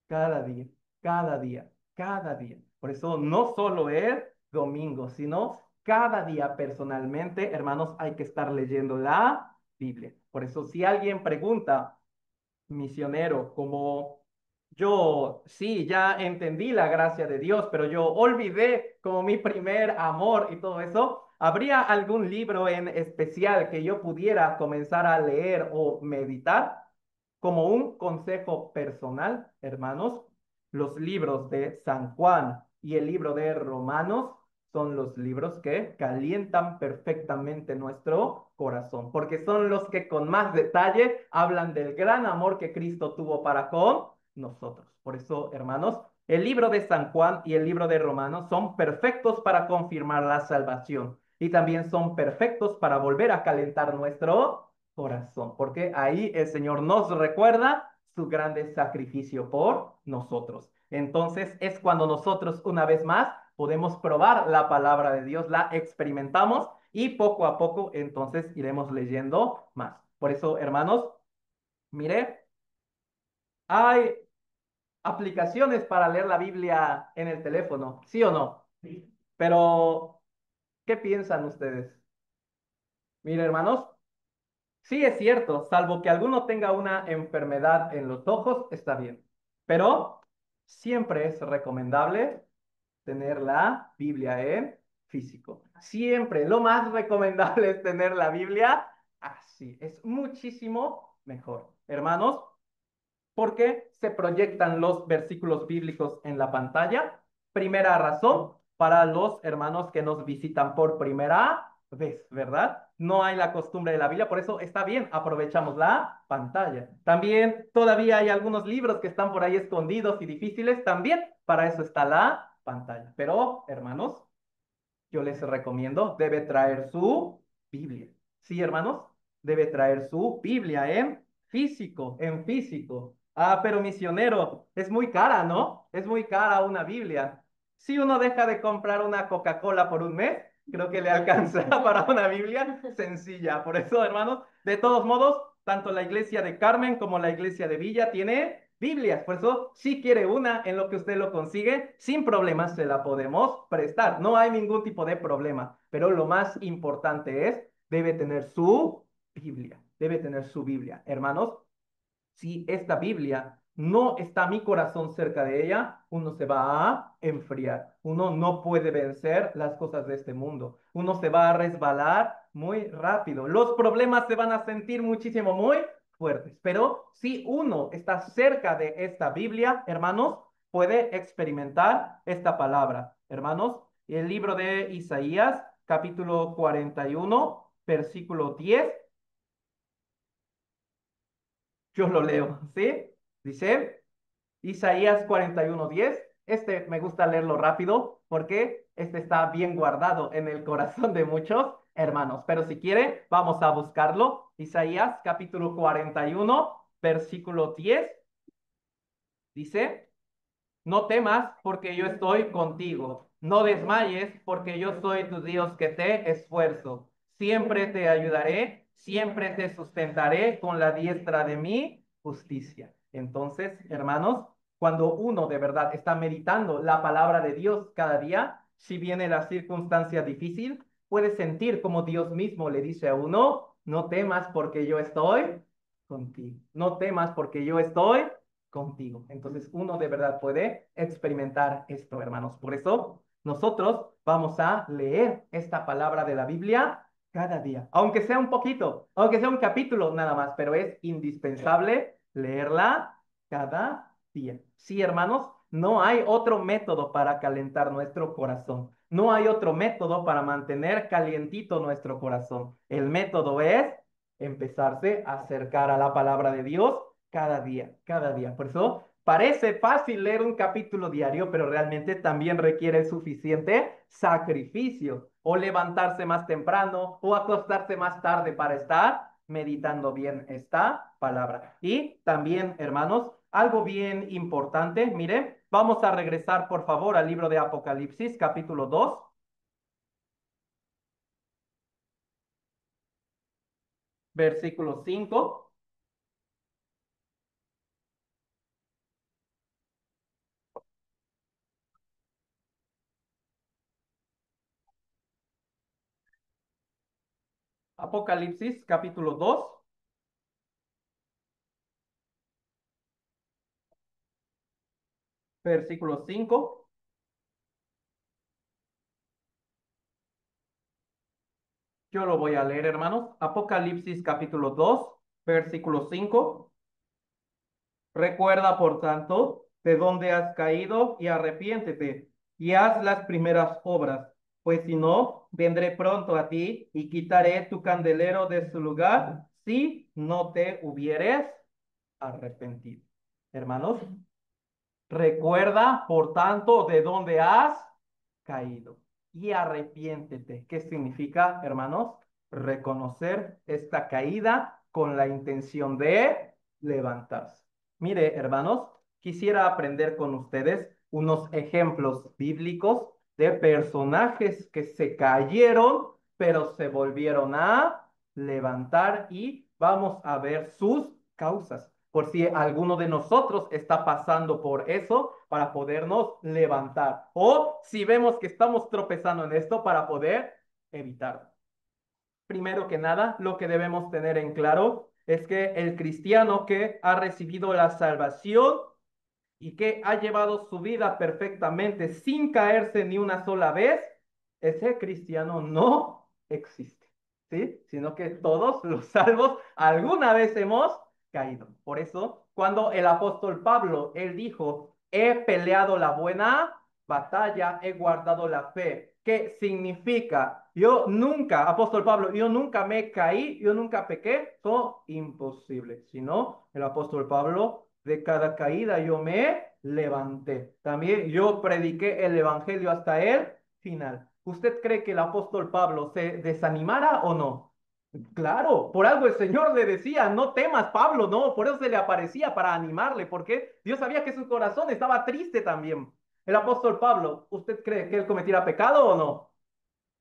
S1: Cada día, cada día, cada día. Por eso no solo es domingo, sino cada día personalmente, hermanos, hay que estar leyendo la Biblia. Por eso si alguien pregunta, misionero, como yo, sí, ya entendí la gracia de Dios, pero yo olvidé como mi primer amor y todo eso, ¿habría algún libro en especial que yo pudiera comenzar a leer o meditar? Como un consejo personal, hermanos, los libros de San Juan y el libro de Romanos son los libros que calientan perfectamente nuestro corazón, porque son los que con más detalle hablan del gran amor que Cristo tuvo para con nosotros. Por eso, hermanos, el libro de San Juan y el libro de Romanos son perfectos para confirmar la salvación y también son perfectos para volver a calentar nuestro corazón, porque ahí el Señor nos recuerda su grande sacrificio por nosotros. Entonces es cuando nosotros una vez más podemos probar la palabra de Dios, la experimentamos y poco a poco entonces iremos leyendo más. Por eso, hermanos, mire, hay aplicaciones para leer la Biblia en el teléfono, ¿sí o no? Sí. Pero, ¿qué piensan ustedes? Mire, hermanos, sí es cierto, salvo que alguno tenga una enfermedad en los ojos, está bien. Pero siempre es recomendable tener la Biblia en físico. Siempre, lo más recomendable es tener la Biblia así. Es muchísimo mejor. Hermanos, porque se proyectan los versículos bíblicos en la pantalla. Primera razón, para los hermanos que nos visitan por primera vez, ¿verdad? No hay la costumbre de la Biblia, por eso está bien, aprovechamos la pantalla. También todavía hay algunos libros que están por ahí escondidos y difíciles, también para eso está la pantalla. Pero, hermanos, yo les recomiendo, debe traer su Biblia. Sí, hermanos, debe traer su Biblia en físico, en físico. Ah, pero misionero, es muy cara, ¿no? Es muy cara una Biblia. Si uno deja de comprar una Coca-Cola por un mes, creo que le alcanza para una Biblia sencilla. Por eso, hermanos, de todos modos, tanto la iglesia de Carmen como la iglesia de Villa tiene Biblias. Por eso, si quiere una en lo que usted lo consigue, sin problemas se la podemos prestar. No hay ningún tipo de problema. Pero lo más importante es, debe tener su Biblia. Debe tener su Biblia. Hermanos, si esta Biblia no está mi corazón cerca de ella, uno se va a enfriar. Uno no puede vencer las cosas de este mundo. Uno se va a resbalar muy rápido. Los problemas se van a sentir muchísimo, muy fuertes. Pero si uno está cerca de esta Biblia, hermanos, puede experimentar esta palabra. Hermanos, el libro de Isaías, capítulo 41, versículo 10. Yo lo leo, ¿sí? Dice Isaías 41:10. Este me gusta leerlo rápido porque este está bien guardado en el corazón de muchos hermanos. Pero si quiere, vamos a buscarlo. Isaías capítulo 41, versículo 10. Dice, no temas porque yo estoy contigo. No desmayes porque yo soy tu Dios que te esfuerzo. Siempre te ayudaré, siempre te sustentaré con la diestra de mi justicia. Entonces, hermanos, cuando uno de verdad está meditando la palabra de Dios cada día, si viene la circunstancia difícil, puede sentir como Dios mismo le dice a uno, no temas porque yo estoy contigo. No temas porque yo estoy contigo. Entonces uno de verdad puede experimentar esto, hermanos. Por eso nosotros vamos a leer esta palabra de la Biblia cada día, aunque sea un poquito, aunque sea un capítulo nada más, pero es indispensable leerla cada día. Sí, hermanos, no hay otro método para calentar nuestro corazón. No hay otro método para mantener calientito nuestro corazón. El método es empezarse a acercar a la palabra de Dios cada día, cada día. Por eso parece fácil leer un capítulo diario, pero realmente también requiere suficiente sacrificio o levantarse más temprano o acostarse más tarde para estar meditando bien esta palabra. Y también, hermanos, algo bien importante, mire, vamos a regresar por favor al libro de Apocalipsis, capítulo 2, versículo 5. Apocalipsis, capítulo 2, versículo 5. Yo lo voy a leer, hermanos. Apocalipsis capítulo 2, versículo 5. Recuerda, por tanto, de dónde has caído y arrepiéntete y haz las primeras obras, pues si no, vendré pronto a ti y quitaré tu candelero de su lugar si no te hubieres arrepentido. Hermanos, recuerda, por tanto, de dónde has caído y arrepiéntete. ¿Qué significa, hermanos? Reconocer esta caída con la intención de levantarse. Mire, hermanos, quisiera aprender con ustedes unos ejemplos bíblicos de personajes que se cayeron, pero se volvieron a levantar y vamos a ver sus causas por si alguno de nosotros está pasando por eso para podernos levantar. O si vemos que estamos tropezando en esto para poder evitarlo. Primero que nada, lo que debemos tener en claro es que el cristiano que ha recibido la salvación y que ha llevado su vida perfectamente sin caerse ni una sola vez, ese cristiano no existe, ¿sí? Sino que todos los salvos alguna vez hemos caído. Por eso, cuando el apóstol Pablo, él dijo, he peleado la buena batalla, he guardado la fe. ¿Qué significa? Yo nunca, apóstol Pablo, yo nunca me caí, yo nunca pequé, eso imposible. Si no, el apóstol Pablo, de cada caída yo me levanté. También yo prediqué el evangelio hasta el final. ¿Usted cree que el apóstol Pablo se desanimara o no? Claro, por algo el Señor le decía, no temas, Pablo, no, por eso se le aparecía para animarle, porque Dios sabía que su corazón estaba triste también. El apóstol Pablo, ¿usted cree que él cometiera pecado o no?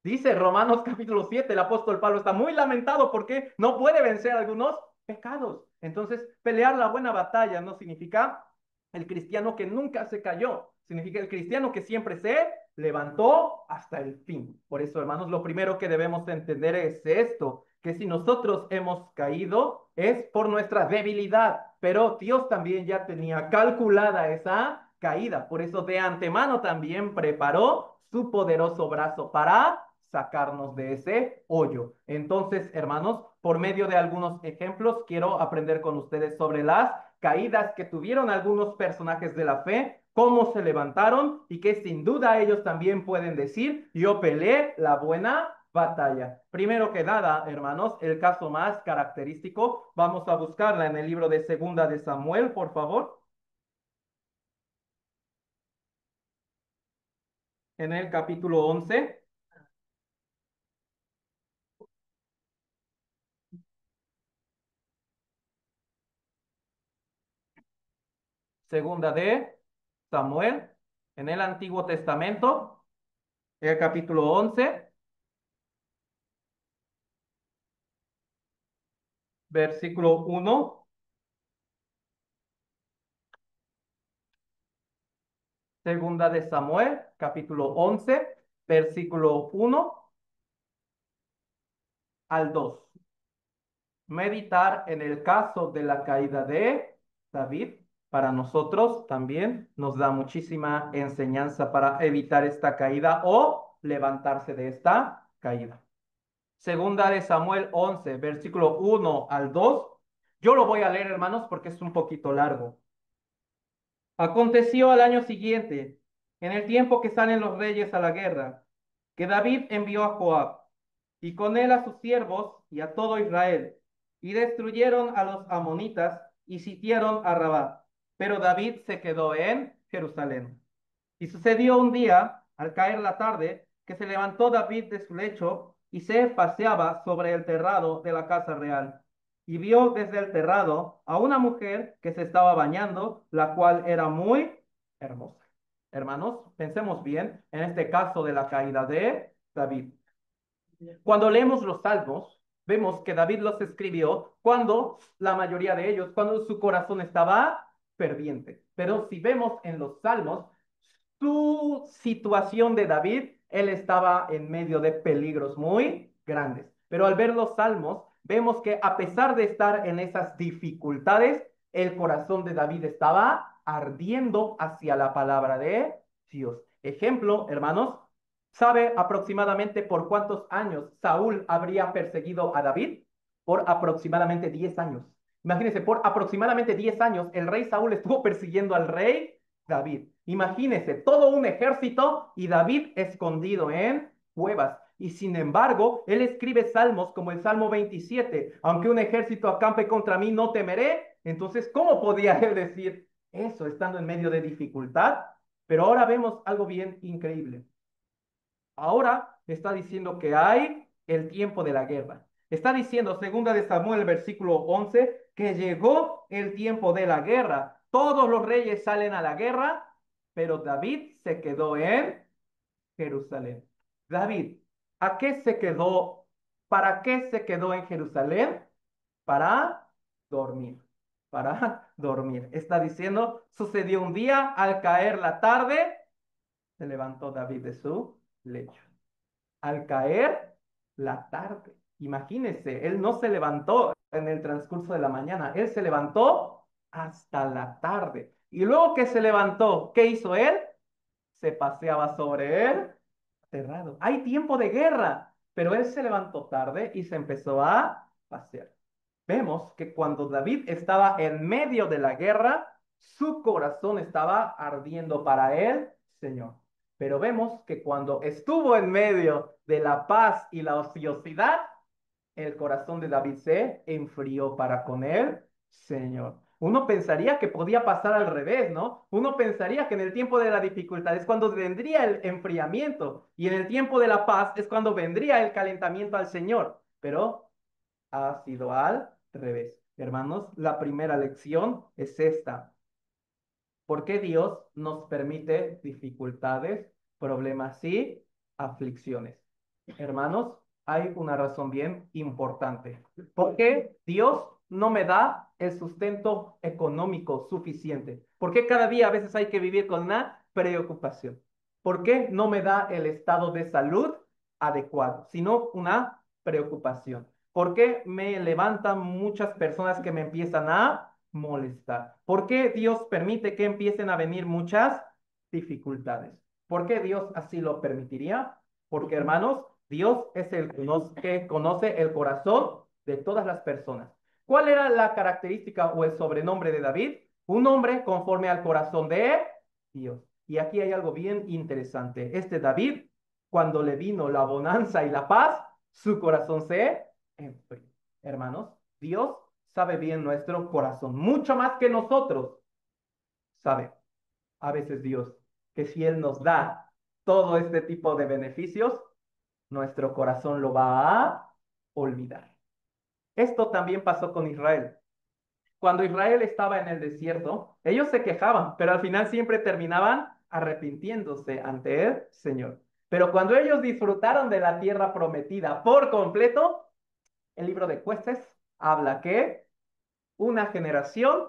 S1: Dice Romanos capítulo 7, el apóstol Pablo está muy lamentado porque no puede vencer algunos pecados. Entonces, pelear la buena batalla no significa el cristiano que nunca se cayó, significa el cristiano que siempre se levantó hasta el fin. Por eso, hermanos, lo primero que debemos entender es esto, que si nosotros hemos caído es por nuestra debilidad, pero Dios también ya tenía calculada esa caída. Por eso de antemano también preparó su poderoso brazo para sacarnos de ese hoyo. Entonces, hermanos, por medio de algunos ejemplos, quiero aprender con ustedes sobre las caídas que tuvieron algunos personajes de la fe, cómo se levantaron y que sin duda ellos también pueden decir, yo peleé la buena batalla. Primero que nada, hermanos, el caso más característico, vamos a buscarla en el libro de Segunda de Samuel, por favor, en el capítulo 11. Segunda de Samuel, en el Antiguo Testamento, el capítulo 11, versículo 1. Segunda de Samuel, capítulo 11, versículo 1 al 2. Meditar en el caso de la caída de David, para nosotros también nos da muchísima enseñanza para evitar esta caída o levantarse de esta caída. Segunda de Samuel 11, versículo 1 al 2. Yo lo voy a leer, hermanos, porque es un poquito largo. Aconteció al año siguiente, en el tiempo que salen los reyes a la guerra, que David envió a Joab, y con él a sus siervos y a todo Israel, y destruyeron a los amonitas y sitiaron a Rabá. Pero David se quedó en Jerusalén. Y sucedió un día, al caer la tarde, que se levantó David de su lecho y se paseaba sobre el terrado de la casa real. Y vio desde el terrado a una mujer que se estaba bañando, la cual era muy hermosa. Hermanos, pensemos bien en este caso de la caída de David. Cuando leemos los salmos, vemos que David los escribió cuando la mayoría de ellos, cuando su corazón estaba ferviente. Pero si vemos en los salmos, su situación de David, él estaba en medio de peligros muy grandes. Pero al ver los salmos, vemos que a pesar de estar en esas dificultades, el corazón de David estaba ardiendo hacia la palabra de Dios. Ejemplo, hermanos, ¿sabe aproximadamente por cuántos años Saúl habría perseguido a David? Por aproximadamente 10 años. Imagínense, por aproximadamente 10 años el rey Saúl estuvo persiguiendo al rey David. Imagínense, todo un ejército y David escondido en cuevas. Y sin embargo, él escribe salmos como el Salmo 27, aunque un ejército acampe contra mí, no temeré. Entonces, ¿cómo podía él decir eso estando en medio de dificultad? Pero ahora vemos algo bien increíble. Ahora está diciendo que hay el tiempo de la guerra. Está diciendo, segunda de Samuel, versículo 11, que llegó el tiempo de la guerra. Todos los reyes salen a la guerra, pero David se quedó en Jerusalén. David, ¿a qué se quedó? ¿Para qué se quedó en Jerusalén? Para dormir. Para dormir. Está diciendo, sucedió un día, al caer la tarde, se levantó David de su lecho al caer la tarde. Imagínense, él no se levantó en el transcurso de la mañana, él se levantó hasta la tarde. Y luego que se levantó, ¿qué hizo él? Se paseaba sobre él, aterrado. Hay tiempo de guerra, pero él se levantó tarde y se empezó a pasear. Vemos que cuando David estaba en medio de la guerra, su corazón estaba ardiendo para él, Señor. Pero vemos que cuando estuvo en medio de la paz y la ociosidad, el corazón de David se enfrió para con él, Señor. Uno pensaría que podía pasar al revés, ¿no? Uno pensaría que en el tiempo de la dificultad es cuando vendría el enfriamiento y en el tiempo de la paz es cuando vendría el calentamiento al Señor. Pero ha sido al revés. Hermanos, la primera lección es esta. ¿Por qué Dios nos permite dificultades, problemas y aflicciones? Hermanos, hay una razón bien importante. ¿Por qué Dios no me da el sustento económico suficiente? ¿Por qué cada día a veces hay que vivir con una preocupación? ¿Por qué no me da el estado de salud adecuado, sino una preocupación? ¿Por qué me levantan muchas personas que me empiezan a molestar? ¿Por qué Dios permite que empiecen a venir muchas dificultades? ¿Por qué Dios así lo permitiría? Porque, hermanos, Dios es el que conoce el corazón de todas las personas. ¿Cuál era la característica o el sobrenombre de David? Un hombre conforme al corazón de Dios. Y aquí hay algo bien interesante. Este David, cuando le vino la bonanza y la paz, su corazón se enfrió. Hermanos, Dios sabe bien nuestro corazón, mucho más que nosotros. Sabe a veces Dios que si Él nos da todo este tipo de beneficios, nuestro corazón lo va a olvidar. Esto también pasó con Israel. Cuando Israel estaba en el desierto, ellos se quejaban, pero al final siempre terminaban arrepintiéndose ante el Señor. Pero cuando ellos disfrutaron de la tierra prometida por completo, el libro de Jueces habla que una generación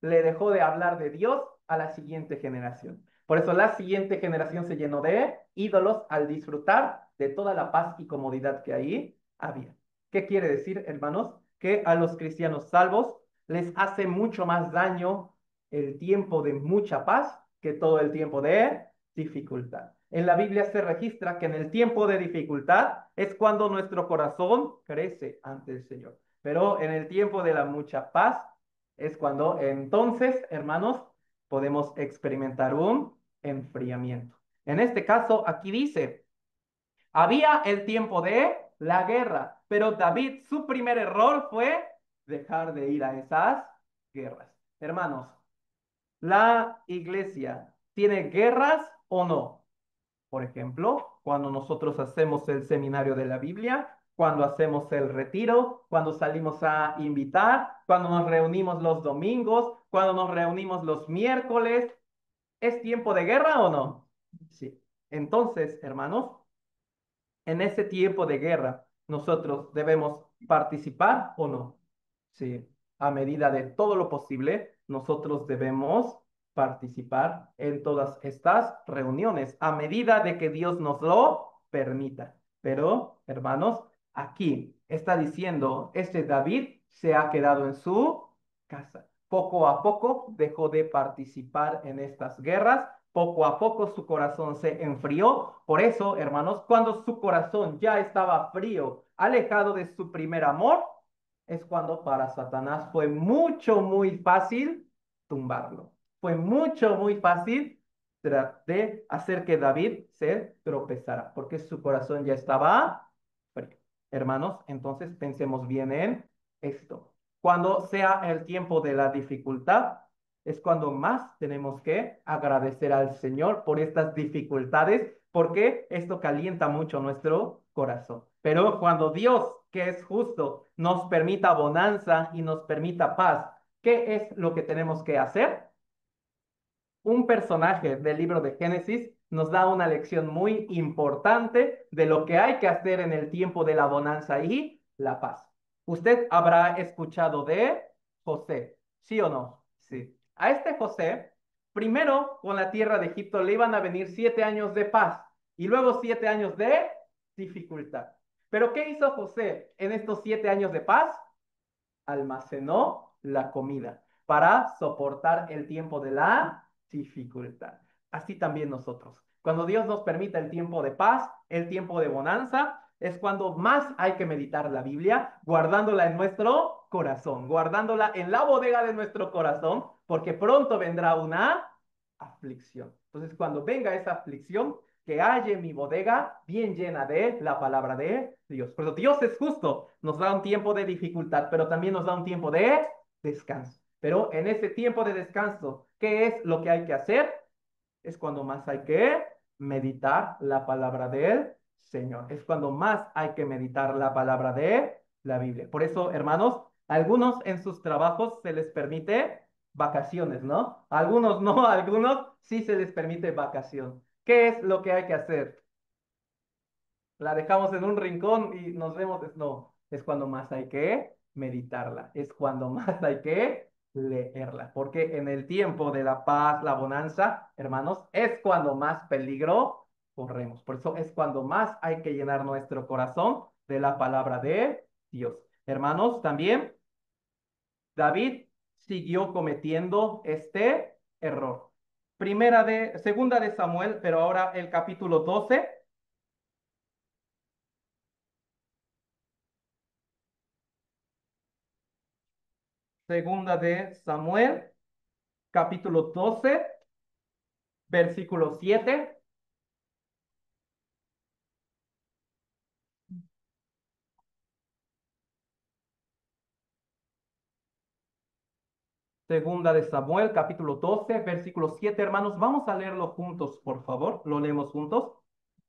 S1: le dejó de hablar de Dios a la siguiente generación. Por eso la siguiente generación se llenó de ídolos al disfrutar de toda la paz y comodidad que ahí había. ¿Qué quiere decir, hermanos? Que a los cristianos salvos les hace mucho más daño el tiempo de mucha paz que todo el tiempo de dificultad. En la Biblia se registra que en el tiempo de dificultad es cuando nuestro corazón crece ante el Señor. Pero en el tiempo de la mucha paz es cuando entonces, hermanos, podemos experimentar un enfriamiento. En este caso, aquí dice, había el tiempo de la guerra, pero David, su primer error fue dejar de ir a esas guerras. Hermanos, ¿la iglesia tiene guerras o no? Por ejemplo, cuando nosotros hacemos el seminario de la Biblia, cuando hacemos el retiro, cuando salimos a invitar, cuando nos reunimos los domingos, cuando nos reunimos los miércoles, ¿es tiempo de guerra o no? Sí. Entonces, hermanos, en ese tiempo de guerra, nosotros debemos participar o no. Sí, a medida de todo lo posible, nosotros debemos participar en todas estas reuniones, a medida de que Dios nos lo permita. Pero, hermanos, aquí está diciendo, este David se ha quedado en su casa. Poco a poco dejó de participar en estas guerras, poco a poco su corazón se enfrió. Por eso, hermanos, cuando su corazón ya estaba frío, alejado de su primer amor, es cuando para Satanás fue mucho, muy fácil tumbarlo. Fue mucho, muy fácil de hacer que David se tropezara, porque su corazón ya estaba frío. Hermanos, entonces pensemos bien en esto. Cuando sea el tiempo de la dificultad, es cuando más tenemos que agradecer al Señor por estas dificultades, porque esto calienta mucho nuestro corazón. Pero cuando Dios, que es justo, nos permita bonanza y nos permita paz, ¿qué es lo que tenemos que hacer? Un personaje del libro de Génesis nos da una lección muy importante de lo que hay que hacer en el tiempo de la bonanza y la paz. Usted habrá escuchado de José, ¿sí o no? Sí. A este José, primero con la tierra de Egipto le iban a venir 7 años de paz y luego 7 años de dificultad. Pero ¿qué hizo José en estos 7 años de paz? Almacenó la comida para soportar el tiempo de la dificultad. Así también nosotros. Cuando Dios nos permite el tiempo de paz, el tiempo de bonanza, es cuando más hay que meditar la Biblia, guardándola en nuestro corazón, guardándola en la bodega de nuestro corazón, porque pronto vendrá una aflicción. Entonces, cuando venga esa aflicción, que halle mi bodega bien llena de la palabra de Dios. Pero Dios es justo, nos da un tiempo de dificultad, pero también nos da un tiempo de descanso. Pero en ese tiempo de descanso, ¿qué es lo que hay que hacer? Es cuando más hay que meditar la palabra del Señor. Es cuando más hay que meditar la palabra de la Biblia. Por eso, hermanos, algunos en sus trabajos se les permite vacaciones, ¿no? Algunos no, algunos sí se les permite vacación. ¿Qué es lo que hay que hacer? La dejamos en un rincón y nos vemos. No, es cuando más hay que meditarla, es cuando más hay que leerla, porque en el tiempo de la paz, la bonanza, hermanos, es cuando más peligro corremos. Por eso es cuando más hay que llenar nuestro corazón de la palabra de Dios. Hermanos, también David siguió cometiendo este error. Segunda de Samuel, pero ahora el capítulo 12. Segunda de Samuel, capítulo 12, versículo 7. Segunda de Samuel, capítulo 12, versículo 7. Hermanos, vamos a leerlo juntos, por favor. Lo leemos juntos.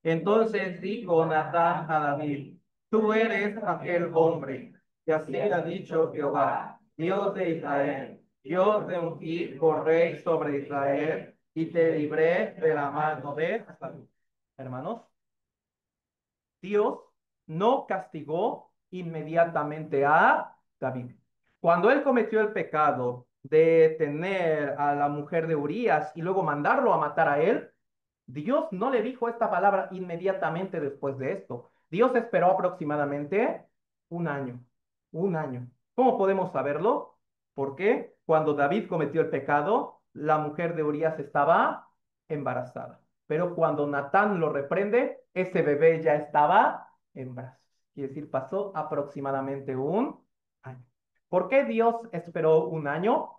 S1: Entonces dijo Natán a David, tú eres aquel hombre, que así ha dicho Jehová, Dios de Israel. Yo te ungí por rey sobre Israel y te libré de la mano de Saúl. Hermanos, Dios no castigó inmediatamente a David. Cuando él cometió el pecado de tener a la mujer de Urías y luego mandarlo a matar a él, Dios no le dijo esta palabra inmediatamente después de esto. Dios esperó aproximadamente un año, un año. ¿Cómo podemos saberlo? Porque cuando David cometió el pecado, la mujer de Urías estaba embarazada. Pero cuando Natán lo reprende, ese bebé ya estaba en brazos. Quiere decir, pasó aproximadamente un año. ¿Por qué Dios esperó un año?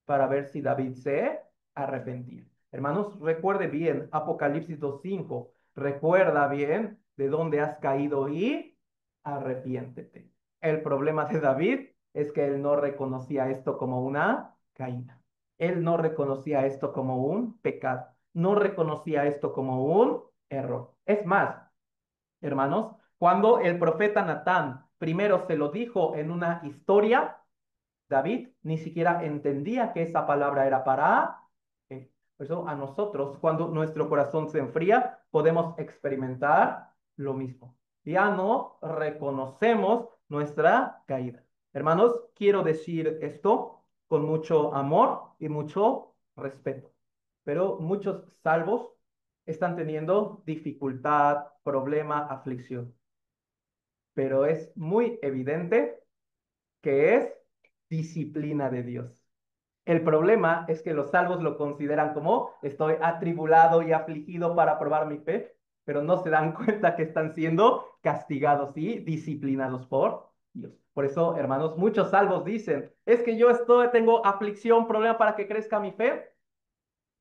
S1: Para ver si David se arrepentía. Hermanos, recuerde bien Apocalipsis 2:5. Recuerda bien de dónde has caído y arrepiéntete. El problema de David es que él no reconocía esto como una caída. Él no reconocía esto como un pecado. No reconocía esto como un error. Es más, hermanos, cuando el profeta Natán primero se lo dijo en una historia, David ni siquiera entendía que esa palabra era para él. Por eso a nosotros, cuando nuestro corazón se enfría, podemos experimentar lo mismo. Ya no reconocemos nuestra caída. Hermanos, quiero decir esto con mucho amor y mucho respeto. Pero muchos salvos están teniendo dificultad, problema, aflicción. Pero es muy evidente que es disciplina de Dios. El problema es que los salvos lo consideran como estoy atribulado y afligido para probar mi fe, pero no se dan cuenta que están siendo castigados y disciplinados por Dios. Por eso, hermanos, muchos salvos dicen, es que tengo aflicción, problema para que crezca mi fe,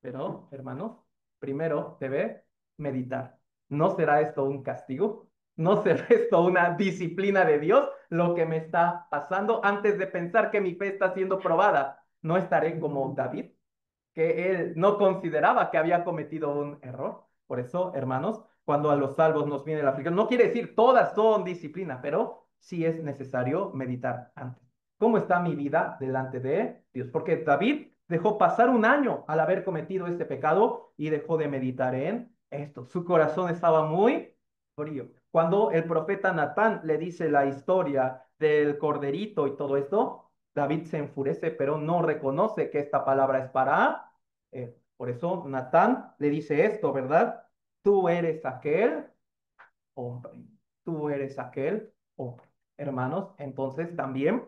S1: pero, hermanos, primero debe meditar. ¿No será esto un castigo? ¿No será esto una disciplina de Dios lo que me está pasando antes de pensar que mi fe está siendo probada? ¿No estaré como David, que él no consideraba que había cometido un error? Por eso, hermanos, cuando a los salvos nos viene la aflicción, no quiere decir todas son disciplina, pero sí es necesario meditar antes. ¿Cómo está mi vida delante de Dios? Porque David dejó pasar un año al haber cometido este pecado y dejó de meditar en esto. Su corazón estaba muy frío. Cuando el profeta Natán le dice la historia del corderito y todo esto, David se enfurece, pero no reconoce que esta palabra es para él. Por eso Natán le dice esto, ¿verdad? Tú eres aquel hombre. tú eres aquel hombre. Hermanos, entonces también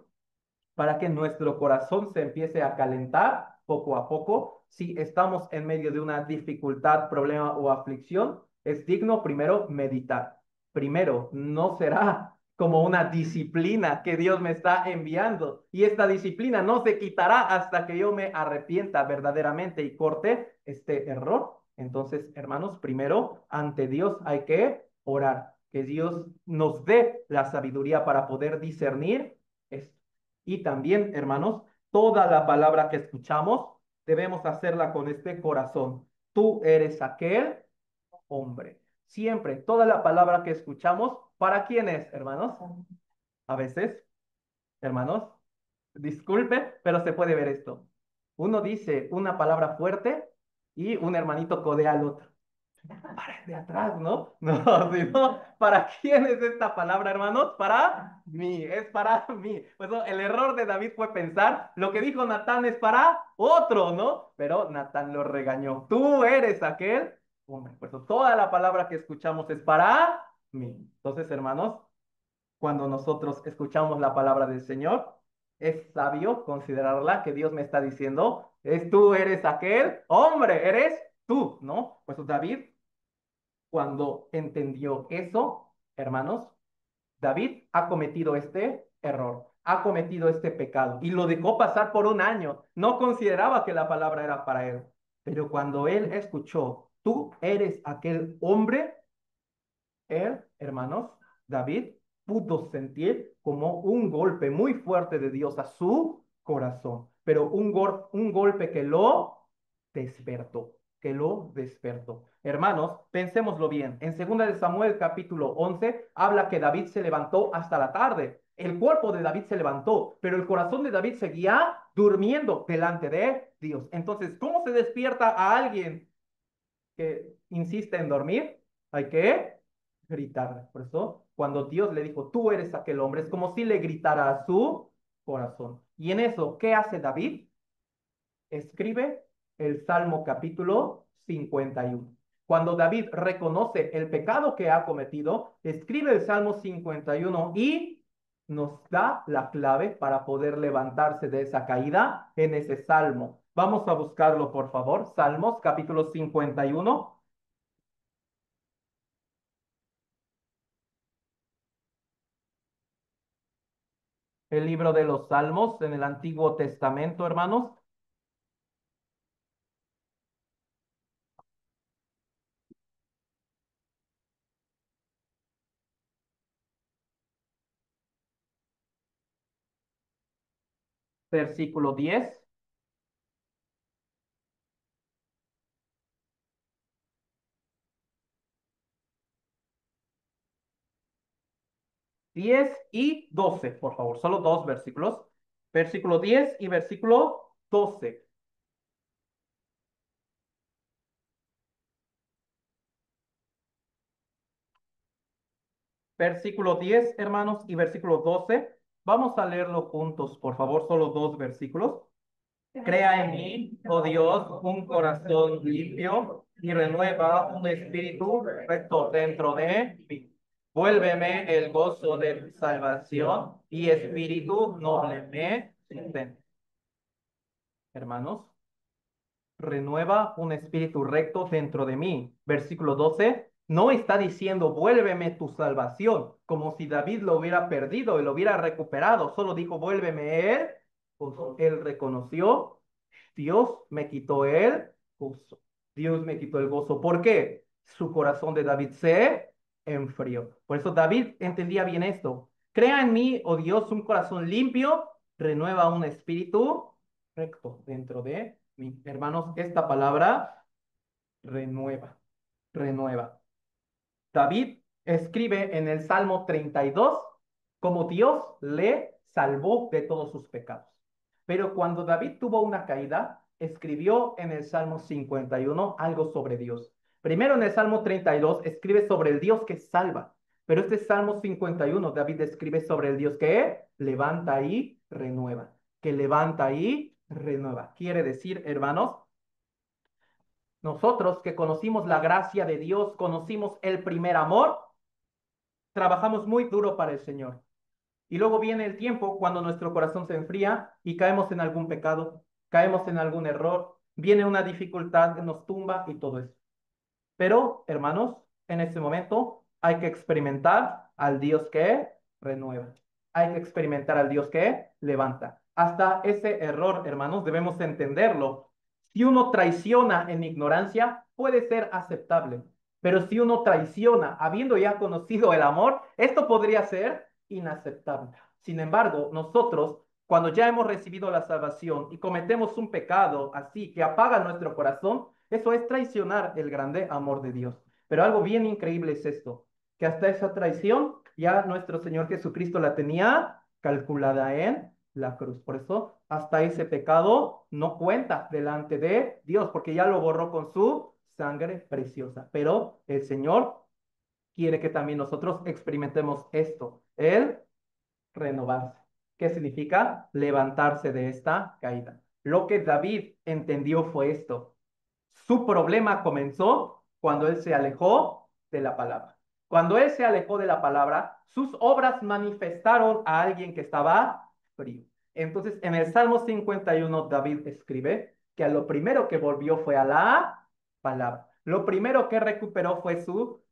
S1: para que nuestro corazón se empiece a calentar poco a poco. Si estamos en medio de una dificultad, problema o aflicción, es digno primero meditar. Primero, no será como una disciplina que Dios me está enviando. Y esta disciplina no se quitará hasta que yo me arrepienta verdaderamente y corte este error. Entonces, hermanos, primero, ante Dios hay que orar, que Dios nos dé la sabiduría para poder discernir esto. Y también, hermanos, toda la palabra que escuchamos debemos hacerla con este corazón. Tú eres aquel hombre. Siempre, toda la palabra que escuchamos, ¿para quién es, hermanos? A veces, hermanos, disculpe, pero se puede ver esto. Uno dice una palabra fuerte y un hermanito codea al otro para el de atrás, ¿no? No, sino, ¿para quién es esta palabra, hermanos? Para mí, es para mí. Pues no, el error de David fue pensar, lo que dijo Natán es para otro, ¿no? Pero Natán lo regañó. Tú eres aquel hombre. Pues toda la palabra que escuchamos es para mí. Entonces, hermanos, cuando nosotros escuchamos la palabra del Señor, es sabio considerarla que Dios me está diciendo, es tú eres aquel hombre, eres tú, ¿no? Pues David cuando entendió eso, hermanos, David ha cometido este error, ha cometido este pecado y lo dejó pasar por un año. No consideraba que la palabra era para él. Pero cuando él escuchó, tú eres aquel hombre, él, hermanos, David, pudo sentir como un golpe muy fuerte de Dios a su corazón, pero un golpe despertó, que lo despertó. Hermanos, pensémoslo bien. En 2 de Samuel capítulo 11 habla que David se levantó hasta la tarde. El cuerpo de David se levantó, pero el corazón de David seguía durmiendo delante de Dios. Entonces, ¿cómo se despierta a alguien que insiste en dormir? Hay que gritarle. Por eso, cuando Dios le dijo, tú eres aquel hombre, es como si le gritara a su corazón. Y en eso, ¿qué hace David? Escribe el Salmo capítulo 51. Cuando David reconoce el pecado que ha cometido, escribe el Salmo 51 y nos da la clave para poder levantarse de esa caída en ese salmo. Vamos a buscarlo, por favor. Salmos capítulo 51. El libro de los Salmos en el Antiguo Testamento, hermanos. Versículo 10. 10 y 12, por favor, solo dos versículos. Versículo 10 y versículo 12. Versículo 10, hermanos, y versículo 12. Vamos a leerlo juntos, por favor, solo dos versículos. Crea en mí, oh Dios, un corazón limpio y renueva un espíritu recto dentro de mí. Vuélveme el gozo de tu salvación y espíritu noble me sustente. Hermanos, renueva un espíritu recto dentro de mí. Versículo 12, no está diciendo, vuélveme tu salvación, como si David lo hubiera perdido y lo hubiera recuperado, solo dijo, vuélveme él, pues él reconoció, Dios me quitó el gozo, Dios me quitó el gozo. ¿Por qué? Su corazón de David se enfrió. Por eso David entendía bien esto. Crea en mí, oh Dios, un corazón limpio, renueva un espíritu recto dentro de mí. Hermanos, esta palabra renueva, renueva. David escribe en el Salmo 32 como Dios le salvó de todos sus pecados. Pero cuando David tuvo una caída, escribió en el Salmo 51 algo sobre Dios. Primero en el Salmo 32 escribe sobre el Dios que salva, pero este Salmo 51 David escribe sobre el Dios que levanta y renueva, que levanta y renueva. Quiere decir, hermanos, nosotros que conocimos la gracia de Dios, conocimos el primer amor, trabajamos muy duro para el Señor. Y luego viene el tiempo cuando nuestro corazón se enfría y caemos en algún pecado, caemos en algún error, viene una dificultad que nos tumba y todo eso. Pero, hermanos, en este momento hay que experimentar al Dios que renueva. Hay que experimentar al Dios que levanta. Hasta ese error, hermanos, debemos entenderlo. Si uno traiciona en ignorancia, puede ser aceptable. Pero si uno traiciona habiendo ya conocido el amor, esto podría ser inaceptable. Sin embargo, nosotros, cuando ya hemos recibido la salvación y cometemos un pecado así que apaga nuestro corazón, eso es traicionar el grande amor de Dios. Pero algo bien increíble es esto, que hasta esa traición ya nuestro Señor Jesucristo la tenía calculada en la cruz. Por eso hasta ese pecado no cuenta delante de Dios, porque ya lo borró con su sangre preciosa. Pero el Señor quiere que también nosotros experimentemos esto, el renovarse. ¿Qué significa? Levantarse de esta caída. Lo que David entendió fue esto. Su problema comenzó cuando él se alejó de la palabra. Cuando él se alejó de la palabra, sus obras manifestaron a alguien que estaba frío. Entonces, en el Salmo 51, David escribe que a lo primero que volvió fue a la palabra. Lo primero que recuperó fue su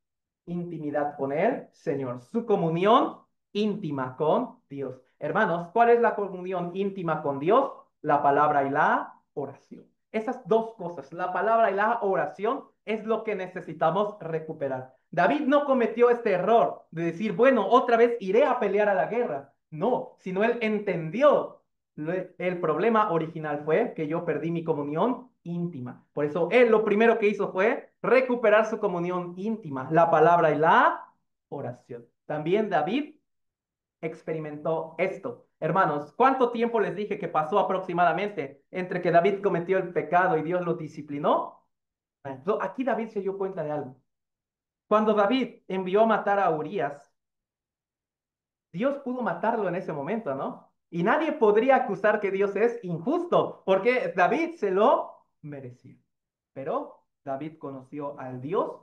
S1: intimidad con el Señor, su comunión íntima con Dios. Hermanos, ¿cuál es la comunión íntima con Dios? La palabra y la oración. Esas dos cosas, la palabra y la oración, es lo que necesitamos recuperar. David no cometió este error de decir, bueno, otra vez iré a pelear a la guerra. No, sino él entendió. El problema original fue que yo perdí mi comunión íntima. Por eso él lo primero que hizo fue recuperar su comunión íntima, la palabra y la oración. También David experimentó esto. Hermanos, ¿cuánto tiempo les dije que pasó aproximadamente entre que David cometió el pecado y Dios lo disciplinó? Aquí David se dio cuenta de algo. Cuando David envió a matar a Urias, Dios pudo matarlo en ese momento, ¿no? Y nadie podría acusar que Dios es injusto, porque David se lo merecía. Pero David conoció al Dios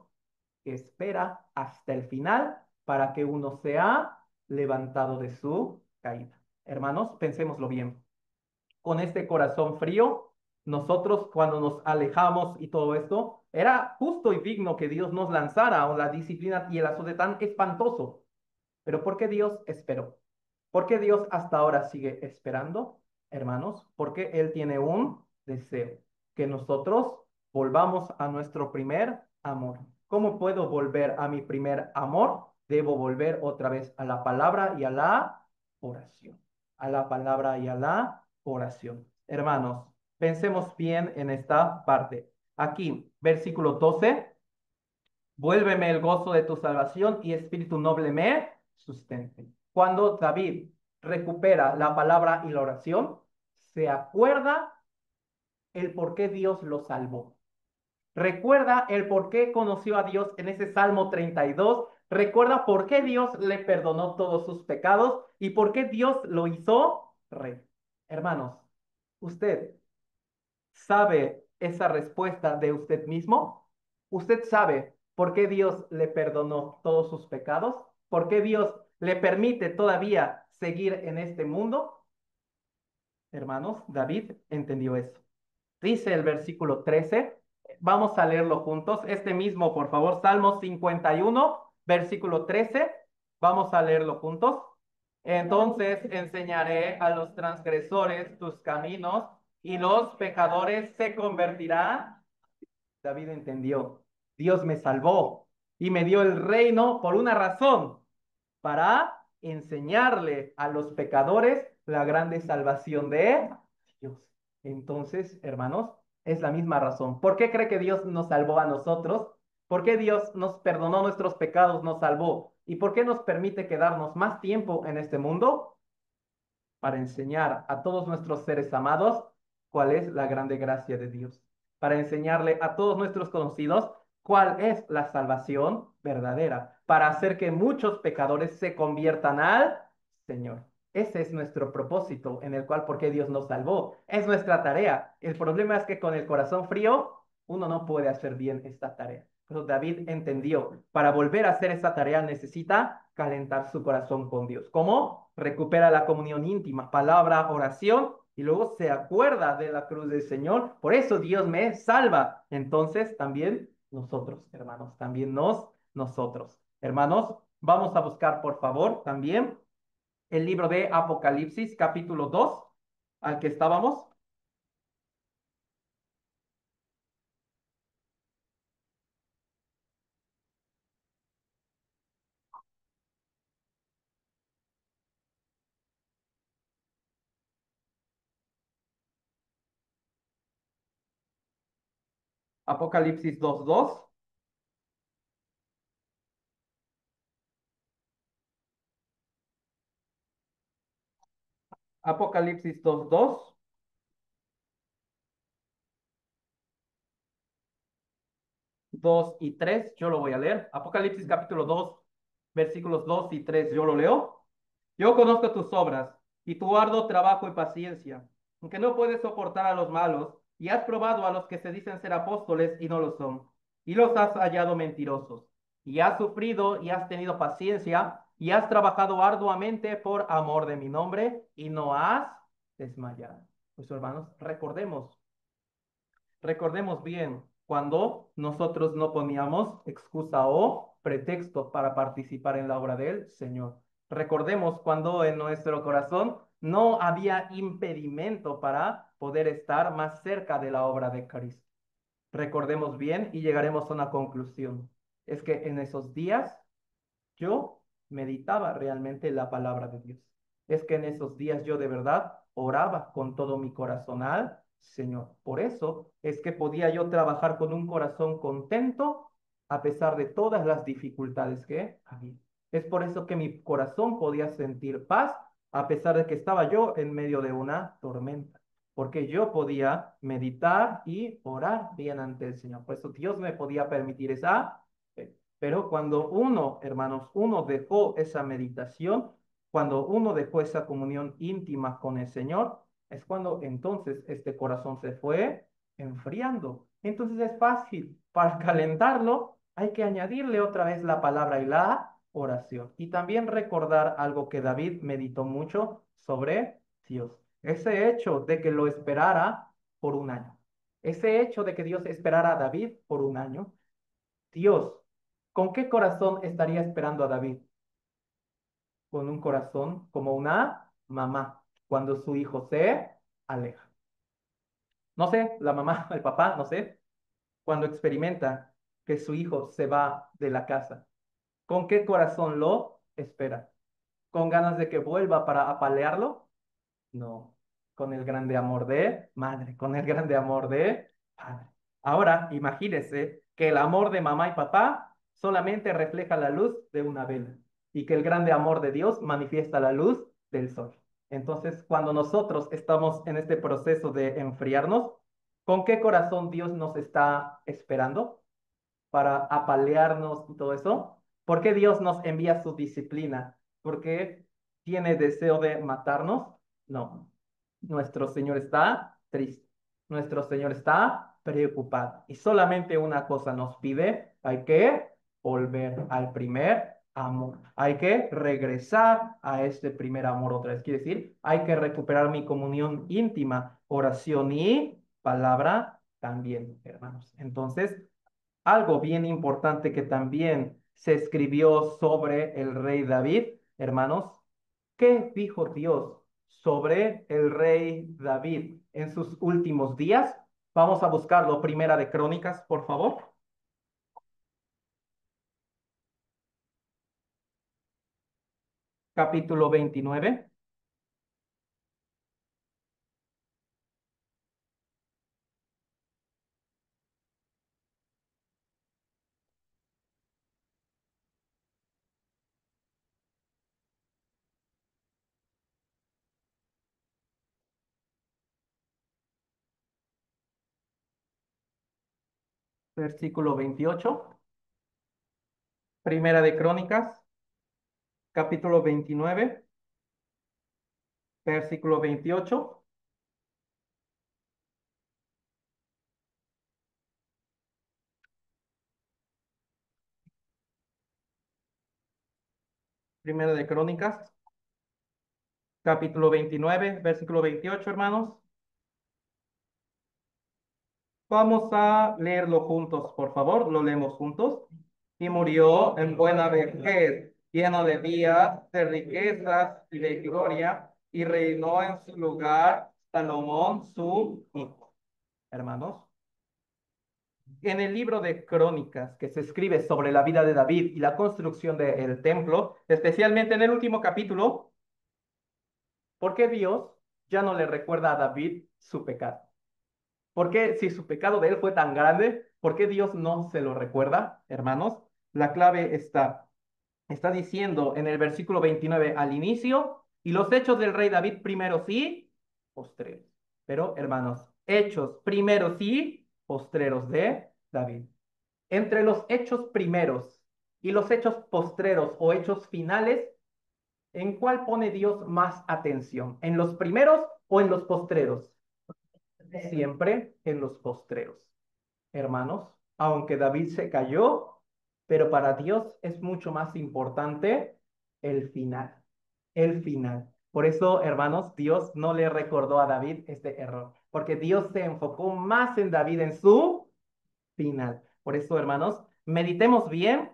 S1: que espera hasta el final para que uno sea levantado de su caída. Hermanos, pensémoslo bien. Con este corazón frío, nosotros cuando nos alejamos y todo esto, era justo y digno que Dios nos lanzara a la disciplina y el azote tan espantoso. Pero ¿por qué Dios esperó? ¿Por qué Dios hasta ahora sigue esperando, hermanos? Porque Él tiene un deseo, que nosotros volvamos a nuestro primer amor. ¿Cómo puedo volver a mi primer amor? Debo volver otra vez a la palabra y a la oración. A la palabra y a la oración. Hermanos, pensemos bien en esta parte. Aquí, versículo 12. Vuélveme el gozo de tu salvación y espíritu noble me sustente. Cuando David recupera la palabra y la oración, se acuerda el por qué Dios lo salvó. Recuerda el por qué conoció a Dios en ese Salmo 32. Recuerda por qué Dios le perdonó todos sus pecados y por qué Dios lo hizo rey. Hermanos, ¿usted sabe esa respuesta de usted mismo? ¿Usted sabe por qué Dios le perdonó todos sus pecados? ¿Por qué Dios le permite todavía seguir en este mundo? Hermanos, David entendió eso. Dice el versículo 13, vamos a leerlo juntos, este mismo, por favor, Salmo 51, versículo 13, vamos a leerlo juntos. Entonces enseñaré a los transgresores tus caminos y los pecadores se convertirán. David entendió, Dios me salvó y me dio el reino por una razón, para enseñarle a los pecadores la grande salvación de Dios. Entonces, hermanos, es la misma razón. ¿Por qué cree que Dios nos salvó a nosotros? ¿Por qué Dios nos perdonó nuestros pecados, nos salvó? ¿Y por qué nos permite quedarnos más tiempo en este mundo? Para enseñar a todos nuestros seres amados cuál es la grande gracia de Dios, para enseñarle a todos nuestros conocidos cuál es la salvación verdadera, para hacer que muchos pecadores se conviertan al Señor. Ese es nuestro propósito en el cual, porque Dios nos salvó, es nuestra tarea. El problema es que con el corazón frío uno no puede hacer bien esta tarea. Pero David entendió, para volver a hacer esa tarea necesita calentar su corazón con Dios. ¿Cómo? Recupera la comunión íntima, palabra, oración, y luego se acuerda de la cruz del Señor. Por eso Dios me salva. Entonces también nosotros, hermanos, también nosotros. Hermanos, vamos a buscar, por favor, también el libro de Apocalipsis, capítulo 2, al que estábamos. Apocalipsis 2:2. Apocalipsis 2:2. 2 y 3 yo lo voy a leer. Apocalipsis capítulo 2 versículos 2 y 3 yo lo leo. Yo conozco tus obras y tu arduo trabajo y paciencia, aunque no puedes soportar a los malos, y has probado a los que se dicen ser apóstoles y no lo son, y los has hallado mentirosos, y has sufrido y has tenido paciencia, y has trabajado arduamente por amor de mi nombre, y no has desmayado. Pues hermanos, recordemos bien cuando nosotros no poníamos excusa o pretexto para participar en la obra del Señor. Recordemos cuando en nuestro corazón no había impedimento para poder estar más cerca de la obra de Cristo. Recordemos bien y llegaremos a una conclusión. Es que en esos días yo meditaba realmente la palabra de Dios. Es que en esos días yo de verdad oraba con todo mi corazón al Señor. Por eso es que podía yo trabajar con un corazón contento a pesar de todas las dificultades que había. Es por eso que mi corazón podía sentir paz a pesar de que estaba yo en medio de una tormenta. Porque yo podía meditar y orar bien ante el Señor. Por eso Dios me podía permitir esa. Pero cuando uno, hermanos, uno dejó esa meditación, cuando uno dejó esa comunión íntima con el Señor, es cuando entonces este corazón se fue enfriando. Entonces es fácil, para calentarlo hay que añadirle otra vez la palabra y la oración. Y también recordar algo que David meditó mucho sobre Dios. Ese hecho de que lo esperara por un año. Ese hecho de que Dios esperara a David por un año. Dios, ¿con qué corazón estaría esperando a David? Con un corazón como una mamá cuando su hijo se aleja. No sé, la mamá, el papá, no sé, cuando experimenta que su hijo se va de la casa. ¿Con qué corazón lo espera? ¿Con ganas de que vuelva para apalearlo? No, con el grande amor de madre, con el grande amor de padre. Ahora, imagínese que el amor de mamá y papá solamente refleja la luz de una vela y que el grande amor de Dios manifiesta la luz del sol. Entonces, cuando nosotros estamos en este proceso de enfriarnos, ¿con qué corazón Dios nos está esperando para apalearnos y todo eso? ¿Por qué Dios nos envía su disciplina? ¿Por qué tiene deseo de matarnos? No, nuestro Señor está triste, nuestro Señor está preocupado y solamente una cosa nos pide, hay que volver al primer amor, hay que regresar a este primer amor otra vez, quiere decir, hay que recuperar mi comunión íntima, oración y palabra también, hermanos. Entonces, algo bien importante que también se escribió sobre el rey David, hermanos, ¿qué dijo Dios sobre el rey David en sus últimos días? Vamos a buscarlo, Primera de Crónicas, por favor, capítulo 29, versículo 28, Primera de Crónicas, capítulo 29, versículo 28. Primero de Crónicas, capítulo 29, versículo 28, hermanos. Vamos a leerlo juntos, por favor, lo leemos juntos. Y murió en buena vejez, lleno de días, de riquezas y de gloria, y reinó en su lugar Salomón, su hijo. Hermanos, en el libro de Crónicas que se escribe sobre la vida de David y la construcción del templo, especialmente en el último capítulo, ¿por qué Dios ya no le recuerda a David su pecado? ¿Por qué, si su pecado de él fue tan grande, por qué Dios no se lo recuerda, hermanos? La clave está diciendo en el versículo 29 al inicio, y los hechos del rey David primeros y postreros. Pero, hermanos, hechos primeros y postreros de David. Entre los hechos primeros y los hechos postreros o hechos finales, ¿en cuál pone Dios más atención? ¿En los primeros o en los postreros? Siempre en los postreros. Hermanos, aunque David se cayó, pero para Dios es mucho más importante el final, el final. Por eso, hermanos, Dios no le recordó a David este error, porque Dios se enfocó más en David en su final. Por eso, hermanos, meditemos bien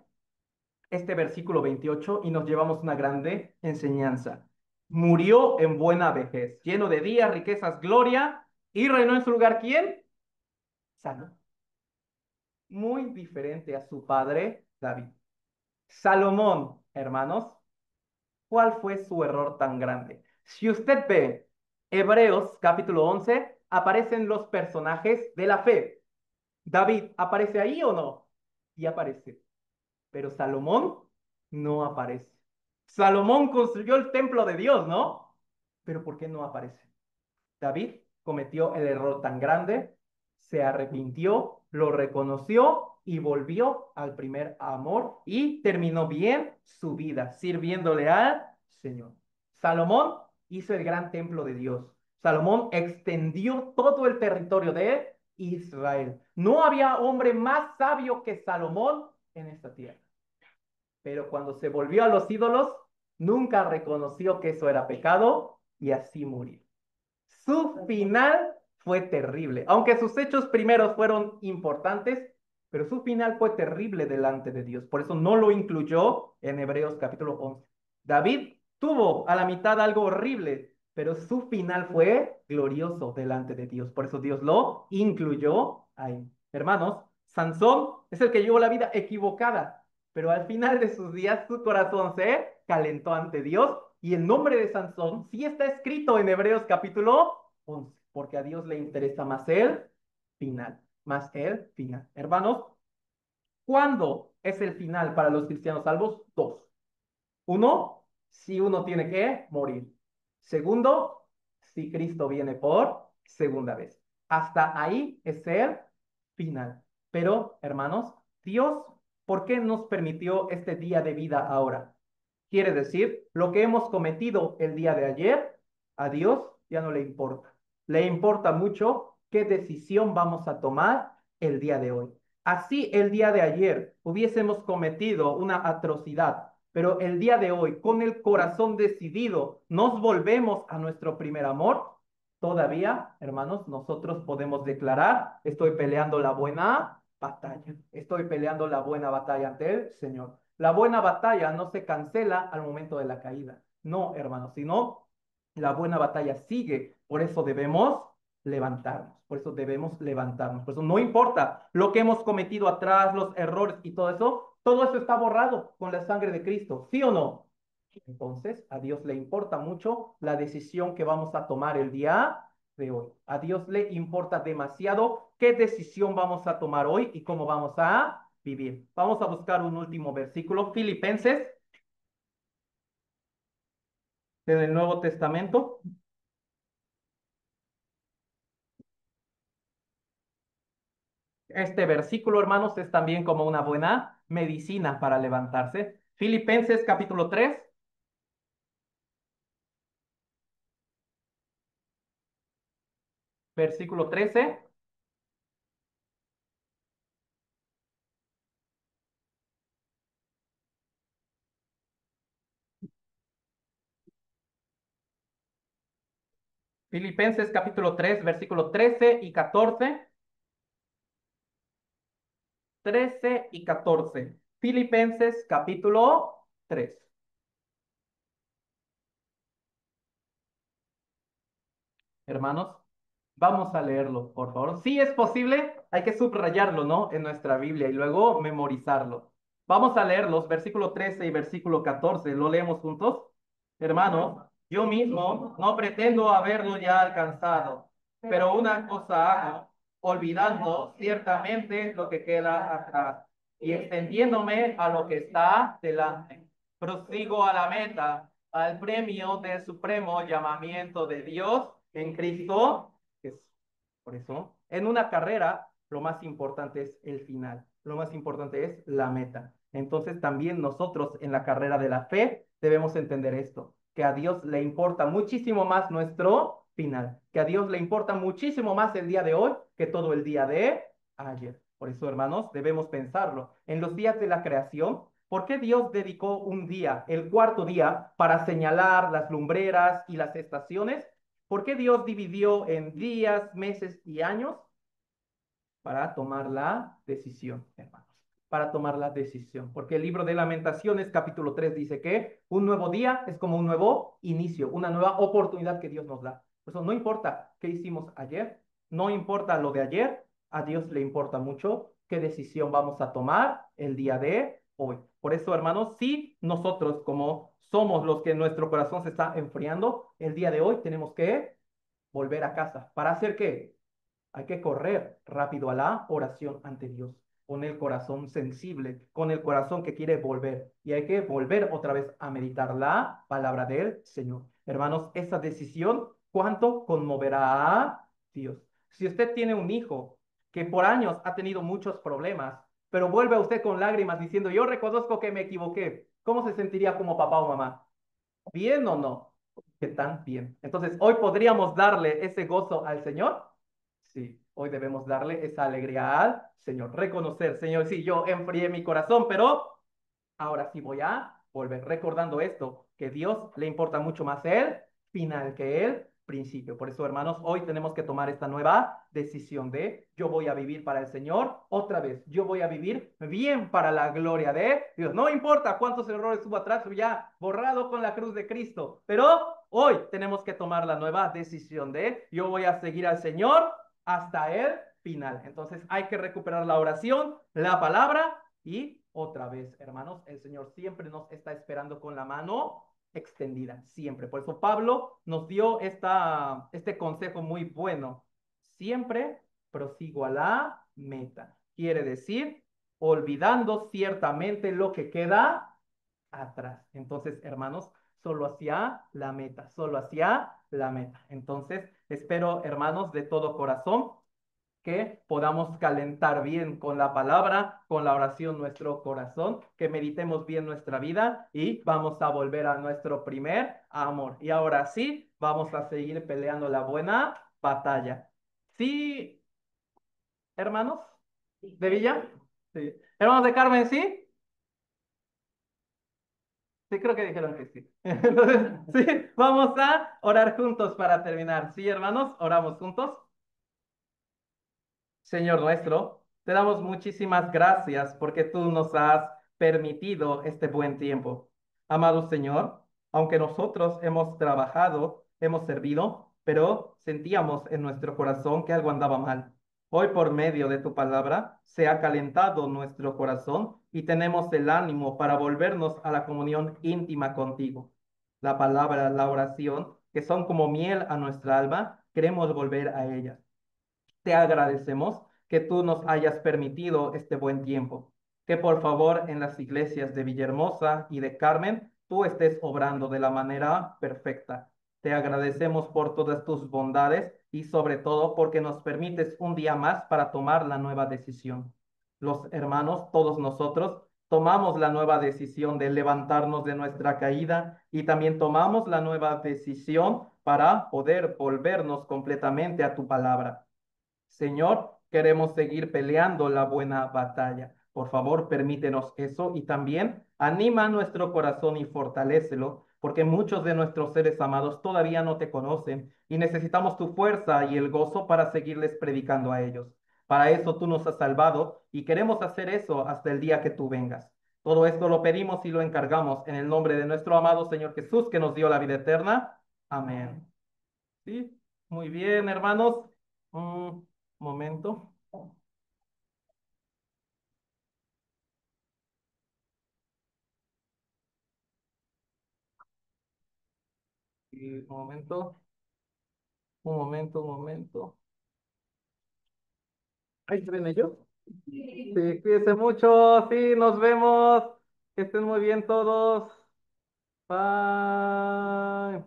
S1: este versículo 28 y nos llevamos una grande enseñanza. Murió en buena vejez, lleno de días, riquezas, gloria, y reinó en su lugar, ¿quién? Salomón. Muy diferente a su padre David. Salomón, hermanos, ¿cuál fue su error tan grande? Si usted ve Hebreos capítulo 11, aparecen los personajes de la fe. David, ¿aparece ahí o no? Y aparece. Pero Salomón no aparece. Salomón construyó el templo de Dios, ¿no? Pero ¿por qué no aparece? David cometió el error tan grande, se arrepintió, lo reconoció y volvió al primer amor y terminó bien su vida, sirviéndole al Señor. Salomón hizo el gran templo de Dios. Salomón extendió todo el territorio de Israel. No había hombre más sabio que Salomón en esta tierra. Pero cuando se volvió a los ídolos, nunca reconoció que eso era pecado y así murió. Su final fue terrible, aunque sus hechos primeros fueron importantes, pero su final fue terrible delante de Dios. Por eso no lo incluyó en Hebreos capítulo 11. David tuvo a la mitad algo horrible, pero su final fue glorioso delante de Dios. Por eso Dios lo incluyó ahí. Hermanos, Sansón es el que llevó la vida equivocada, pero al final de sus días su corazón se calentó ante Dios y el nombre de Sansón sí está escrito en Hebreos capítulo 11, porque a Dios le interesa más el final, más el final. Hermanos, ¿cuándo es el final para los cristianos salvos? Dos. Uno, si uno tiene que morir. Segundo, si Cristo viene por segunda vez. Hasta ahí es el final. Pero, hermanos, Dios, ¿por qué nos permitió este día de vida ahora? Quiere decir, lo que hemos cometido el día de ayer, a Dios ya no le importa. Le importa mucho qué decisión vamos a tomar el día de hoy. Así el día de ayer hubiésemos cometido una atrocidad, pero el día de hoy, con el corazón decidido, nos volvemos a nuestro primer amor. Todavía, hermanos, nosotros podemos declarar, estoy peleando la buena batalla, estoy peleando la buena batalla ante el Señor. La buena batalla no se cancela al momento de la caída, no, hermanos, sino la buena batalla sigue. Por eso debemos levantarnos, por eso debemos levantarnos. Por eso no importa lo que hemos cometido atrás, los errores y todo eso está borrado con la sangre de Cristo, ¿sí o no? Entonces, a Dios le importa mucho la decisión que vamos a tomar el día de hoy. A Dios le importa demasiado qué decisión vamos a tomar hoy y cómo vamos a vivir. Vamos a buscar un último versículo, Filipenses, en el Nuevo Testamento. Este versículo, hermanos, es también como una buena medicina para levantarse. Filipenses capítulo 3, versículo 13. Filipenses capítulo 3 versículo 13 y 14. 13 y 14. Filipenses capítulo 3. Hermanos, vamos a leerlo, por favor. Si es posible, hay que subrayarlo, ¿no? En nuestra Biblia y luego memorizarlo. Vamos a leer los versículo 13 y versículo 14. ¿Lo leemos juntos? Hermanos, yo mismo no pretendo haberlo ya alcanzado, pero una cosa hago, olvidando ciertamente lo que queda atrás y extendiéndome a lo que está delante. Prosigo a la meta, al premio del supremo llamamiento de Dios en Cristo Jesús. Por eso, en una carrera, lo más importante es el final, lo más importante es la meta. Entonces, también nosotros en la carrera de la fe debemos entender esto, que a Dios le importa muchísimo más nuestro final, que a Dios le importa muchísimo más el día de hoy que todo el día de ayer. Por eso, hermanos, debemos pensarlo. En los días de la creación, ¿por qué Dios dedicó un día, el cuarto día, para señalar las lumbreras y las estaciones? ¿Por qué Dios dividió en días, meses y años? Para tomar la decisión, hermanos, para tomar la decisión. Porque el libro de Lamentaciones, capítulo 3 dice que un nuevo día es como un nuevo inicio, una nueva oportunidad que Dios nos da. Por eso no importa qué hicimos ayer, no importa lo de ayer, a Dios le importa mucho qué decisión vamos a tomar el día de hoy. Por eso, hermanos, si nosotros como somos los que nuestro corazón se está enfriando, el día de hoy tenemos que volver a casa. ¿Para hacer qué? Hay que correr rápido a la oración ante Dios, con el corazón sensible, con el corazón que quiere volver. Y hay que volver otra vez a meditar la palabra del Señor. Hermanos, esa decisión, ¿cuánto conmoverá a Dios? Si usted tiene un hijo que por años ha tenido muchos problemas, pero vuelve a usted con lágrimas diciendo, yo reconozco que me equivoqué, ¿cómo se sentiría como papá o mamá? ¿Bien o no? ¿Qué tan bien? Entonces, hoy podríamos darle ese gozo al Señor. Sí, hoy debemos darle esa alegría al Señor. Reconocer, Señor, sí, yo enfrié mi corazón, pero ahora sí voy a volver recordando esto, que Dios le importa mucho más el final que el principio. Por eso, hermanos, hoy tenemos que tomar esta nueva decisión de yo voy a vivir para el Señor otra vez. Yo voy a vivir bien para la gloria de Dios. No importa cuántos errores hubo atrás, ya borrado con la cruz de Cristo. Pero hoy tenemos que tomar la nueva decisión de yo voy a seguir al Señor hasta el final. Entonces hay que recuperar la oración, la palabra y otra vez, hermanos, el Señor siempre nos está esperando con la mano extendida, siempre. Por eso Pablo nos dio este consejo muy bueno. Siempre prosigo a la meta. Quiere decir, olvidando ciertamente lo que queda atrás. Entonces, hermanos, solo hacia la meta, solo hacia la meta. Entonces, espero, hermanos, de todo corazón que podamos calentar bien con la palabra, con la oración nuestro corazón, que meditemos bien nuestra vida y vamos a volver a nuestro primer amor. Y ahora sí, vamos a seguir peleando la buena batalla. Sí, hermanos de Villa. Sí. Hermanos de Carmen, sí. Sí, creo que dijeron que sí. Entonces, sí, vamos a orar juntos para terminar. Sí, hermanos, oramos juntos. Señor nuestro, te damos muchísimas gracias porque tú nos has permitido este buen tiempo. Amado Señor, aunque nosotros hemos trabajado, hemos servido, pero sentíamos en nuestro corazón que algo andaba mal. Hoy por medio de tu palabra se ha calentado nuestro corazón y tenemos el ánimo para volvernos a la comunión íntima contigo. La palabra, la oración, que son como miel a nuestra alma, queremos volver a ellas. Te agradecemos que tú nos hayas permitido este buen tiempo. Que por favor en las iglesias de Villahermosa y de Carmen tú estés obrando de la manera perfecta. Te agradecemos por todas tus bondades y sobre todo porque nos permites un día más para tomar la nueva decisión. Los hermanos, todos nosotros, tomamos la nueva decisión de levantarnos de nuestra caída y también tomamos la nueva decisión para poder volvernos completamente a tu palabra. Señor, queremos seguir peleando la buena batalla. Por favor, permítenos eso y también anima nuestro corazón y fortalécelo porque muchos de nuestros seres amados todavía no te conocen y necesitamos tu fuerza y el gozo para seguirles predicando a ellos. Para eso tú nos has salvado y queremos hacer eso hasta el día que tú vengas. Todo esto lo pedimos y lo encargamos en el nombre de nuestro amado Señor Jesús, que nos dio la vida eterna. Amén. Sí, muy bien, hermanos. Un momento. Sí, un momento. Un momento, un momento. Ahí se ven yo. Sí, cuídense mucho. Sí, nos vemos. Que estén muy bien todos. Bye.